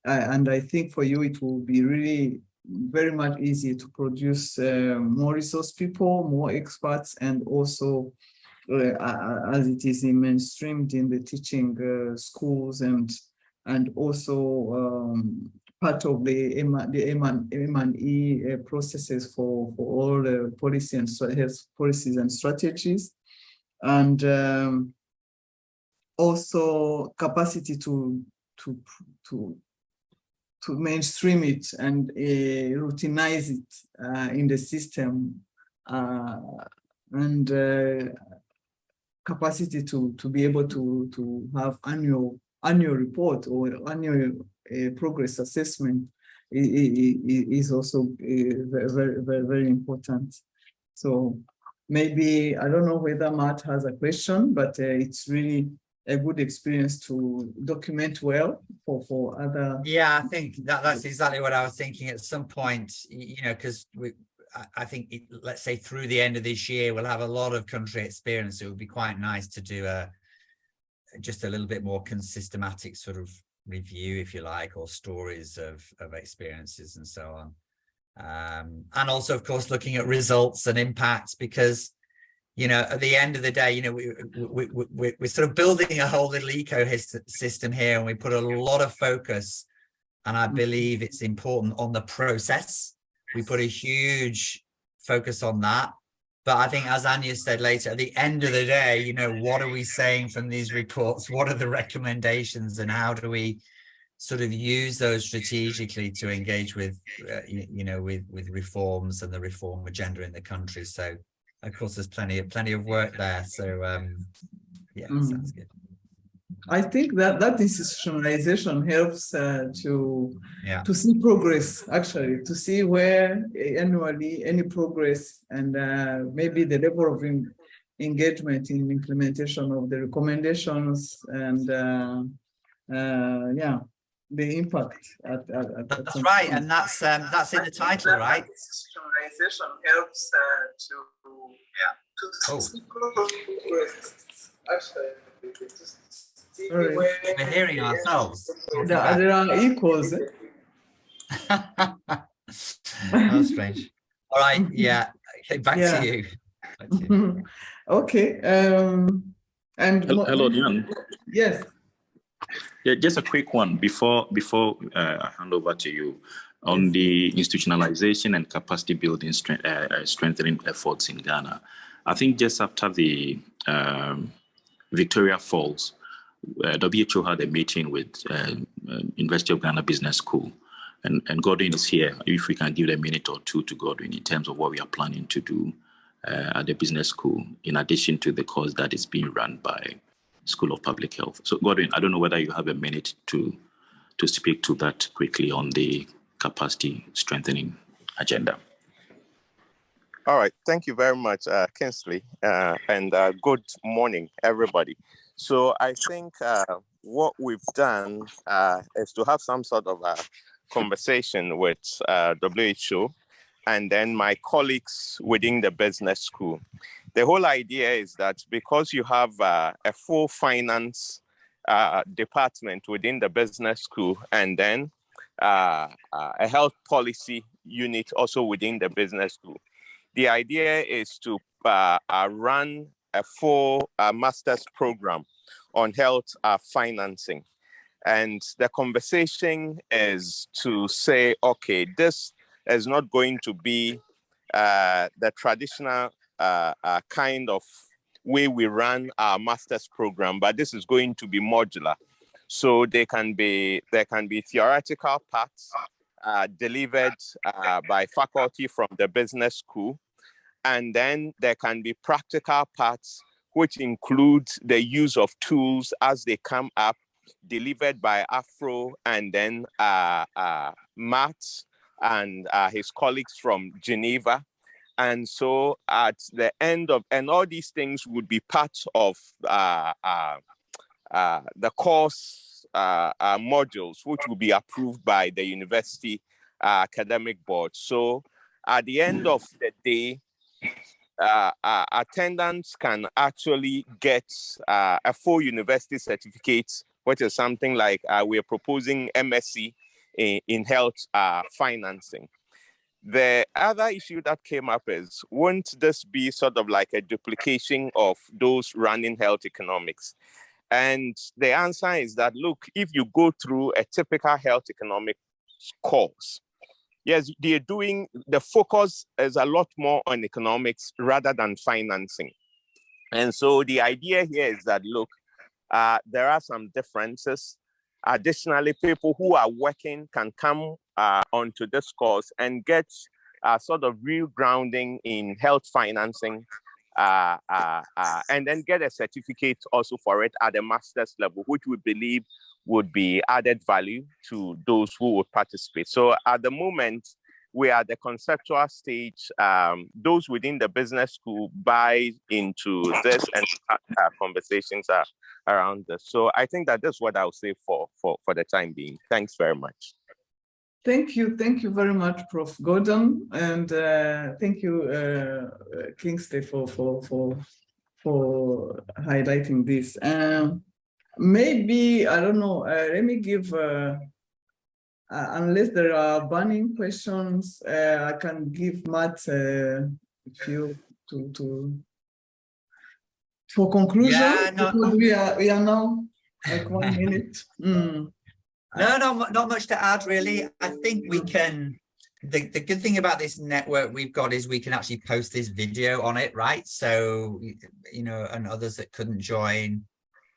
And I think for you, it will be really very much easier to produce more resource people, more experts, and also as it is mainstreamed in the teaching schools, and also part of the M&E processes for all the policy and health policies and strategies, and also capacity to mainstream it and routinize it in the system, and capacity to be able to have annual report or annual progress assessment is also very important. So maybe, I don't know whether Matt has a question, but it's really a good experience to document well for other. Yeah, I think that's exactly what I was thinking at some point, you know, because I think let's say through the end of this year, we'll have a lot of country experience. It would be quite nice to do just a little bit more systematic sort of review, if you like, or stories of experiences and so on. And also, of course, looking at results and impacts, because, you know, at the end of the day, you know, we're sort of building a whole little ecosystem here, and we put a lot of focus, and I believe it's important, on the process. We put a huge focus on that. But I think, as Anya said later, at the end of the day, you know, what are we saying from these reports? What are the recommendations, and how do we sort of use those strategically to engage with, you know, with reforms and the reform agenda in the country? So, of course, there's plenty of work there. So, yeah, sounds good. I think that institutionalization helps to see progress, actually, to see where annually any progress, and maybe the level of engagement in implementation of the recommendations, and yeah, the impact that's right, and that's in the title, right? Institutionalization helps to see progress, actually. We're hearing ourselves. There are echoes. That's strange. All right, yeah. Okay, back to you. Okay. And hello, Diane. Yes. Yeah, just a quick one before I hand over to you on the institutionalization and capacity building strengthening efforts in Ghana. I think just after the Victoria Falls, WHO had a meeting with University of Ghana Business School, and Godwin is here. If we can give a minute or two to Godwin in terms of what we are planning to do at the business school, in addition to the course that is being run by School of Public Health. So Godwin, I don't know whether you have a minute to speak to that quickly on the capacity strengthening agenda. All right, thank you very much, Kinsley, and good morning, everybody. So I think what we've done is to have some sort of a conversation with WHO and then my colleagues within the business school. The whole idea is that because you have a full finance department within the business school, and then a health policy unit also within the business school, the idea is to run a full master's program on health financing. And the conversation is to say, okay, this is not going to be the traditional kind of way we run our master's program, but this is going to be modular. So there can be theoretical parts delivered by faculty from the business school, and then there can be practical parts, which include the use of tools as they come up, delivered by Afro and then Matt and his colleagues from Geneva. And so at the end of, and all these things would be part of the course modules, which will be approved by the university academic board. So at the end of the day, attendants can actually get a full university certificate, which is something like we're proposing MSc in health financing. The other issue that came up is, won't this be sort of like a duplication of those running health economics? And the answer is that, look, if you go through a typical health economic scores. Yes, they're doing, the focus is a lot more on economics rather than financing. And so the idea here is that, look, there are some differences. Additionally, people who are working can come onto this course and get sort of real grounding in health financing, and then get a certificate also for it at the master's level, which we believe would be added value to those who would participate. So at the moment, we are at the conceptual stage. Those within the business school buy into this, and conversations are around this. So I think that that's what I'll say for the time being. Thanks very much. Thank you very much, Prof. Gordon, and thank you, Kingsley, for highlighting this. Maybe, I don't know, let me give, unless there are burning questions, I can give Matt a few for conclusion, Yeah, no. because we are now like 1 minute. No, not much to add, really. I think we can, the good thing about this network we've got is we can actually post this video on it, right? So, you know, and others that couldn't join,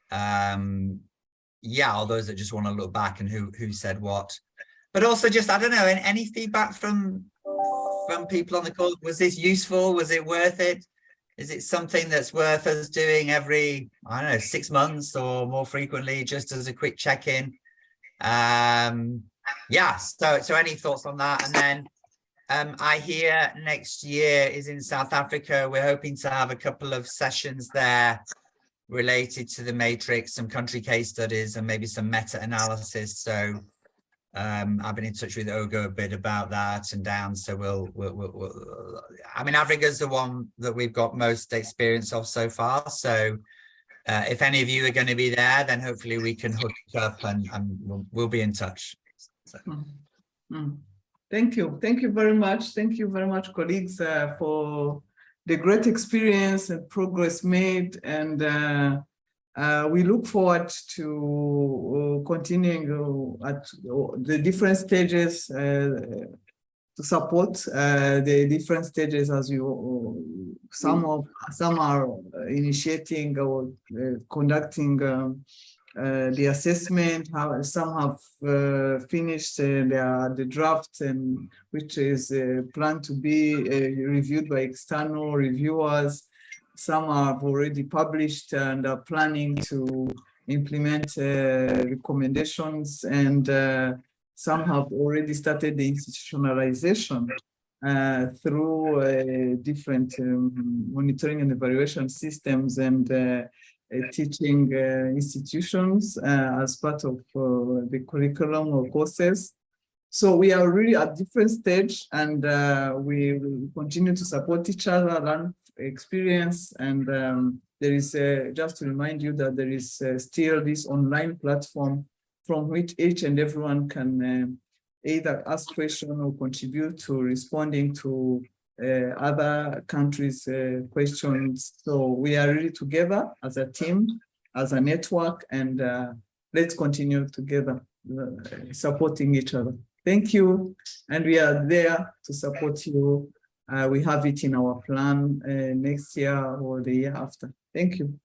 yeah, or those that just want to look back and who said what. But also just, I don't know, any feedback from people on the call? Was this useful? Was it worth it? Is it something that's worth us doing every, I don't know, 6 months or more frequently, just as a quick check-in? Yeah, so any thoughts on that? And then I hear next year is in South Africa. We're hoping to have a couple of sessions there related to the matrix, some country case studies, and maybe some meta-analysis. So I've been in touch with Ogo a bit about that, and Dan, so we'll I mean, Africa's the one that we've got most experience of so far. So if any of you are going to be there, then hopefully we can hook up and we'll be in touch. So. Thank you very much. Thank you very much, colleagues, for the great experience and progress made, and we look forward to continuing at the different stages to support the different stages, as you some are initiating or conducting the assessment. Some have finished the draft, and which is planned to be reviewed by external reviewers. Some have already published and are planning to implement recommendations, and some have already started the institutionalization through different monitoring and evaluation systems and teaching institutions as part of the curriculum or courses. So we are really at different stage, and we will continue to support each other, learn experience, and there is just to remind you that there is still this online platform from which each and everyone can either ask questions or contribute to responding to other countries' questions. So we are really together as a team, as a network, and let's continue together supporting each other. Thank you, and we are there to support you. We have it in our plan next year or the year after. Thank you.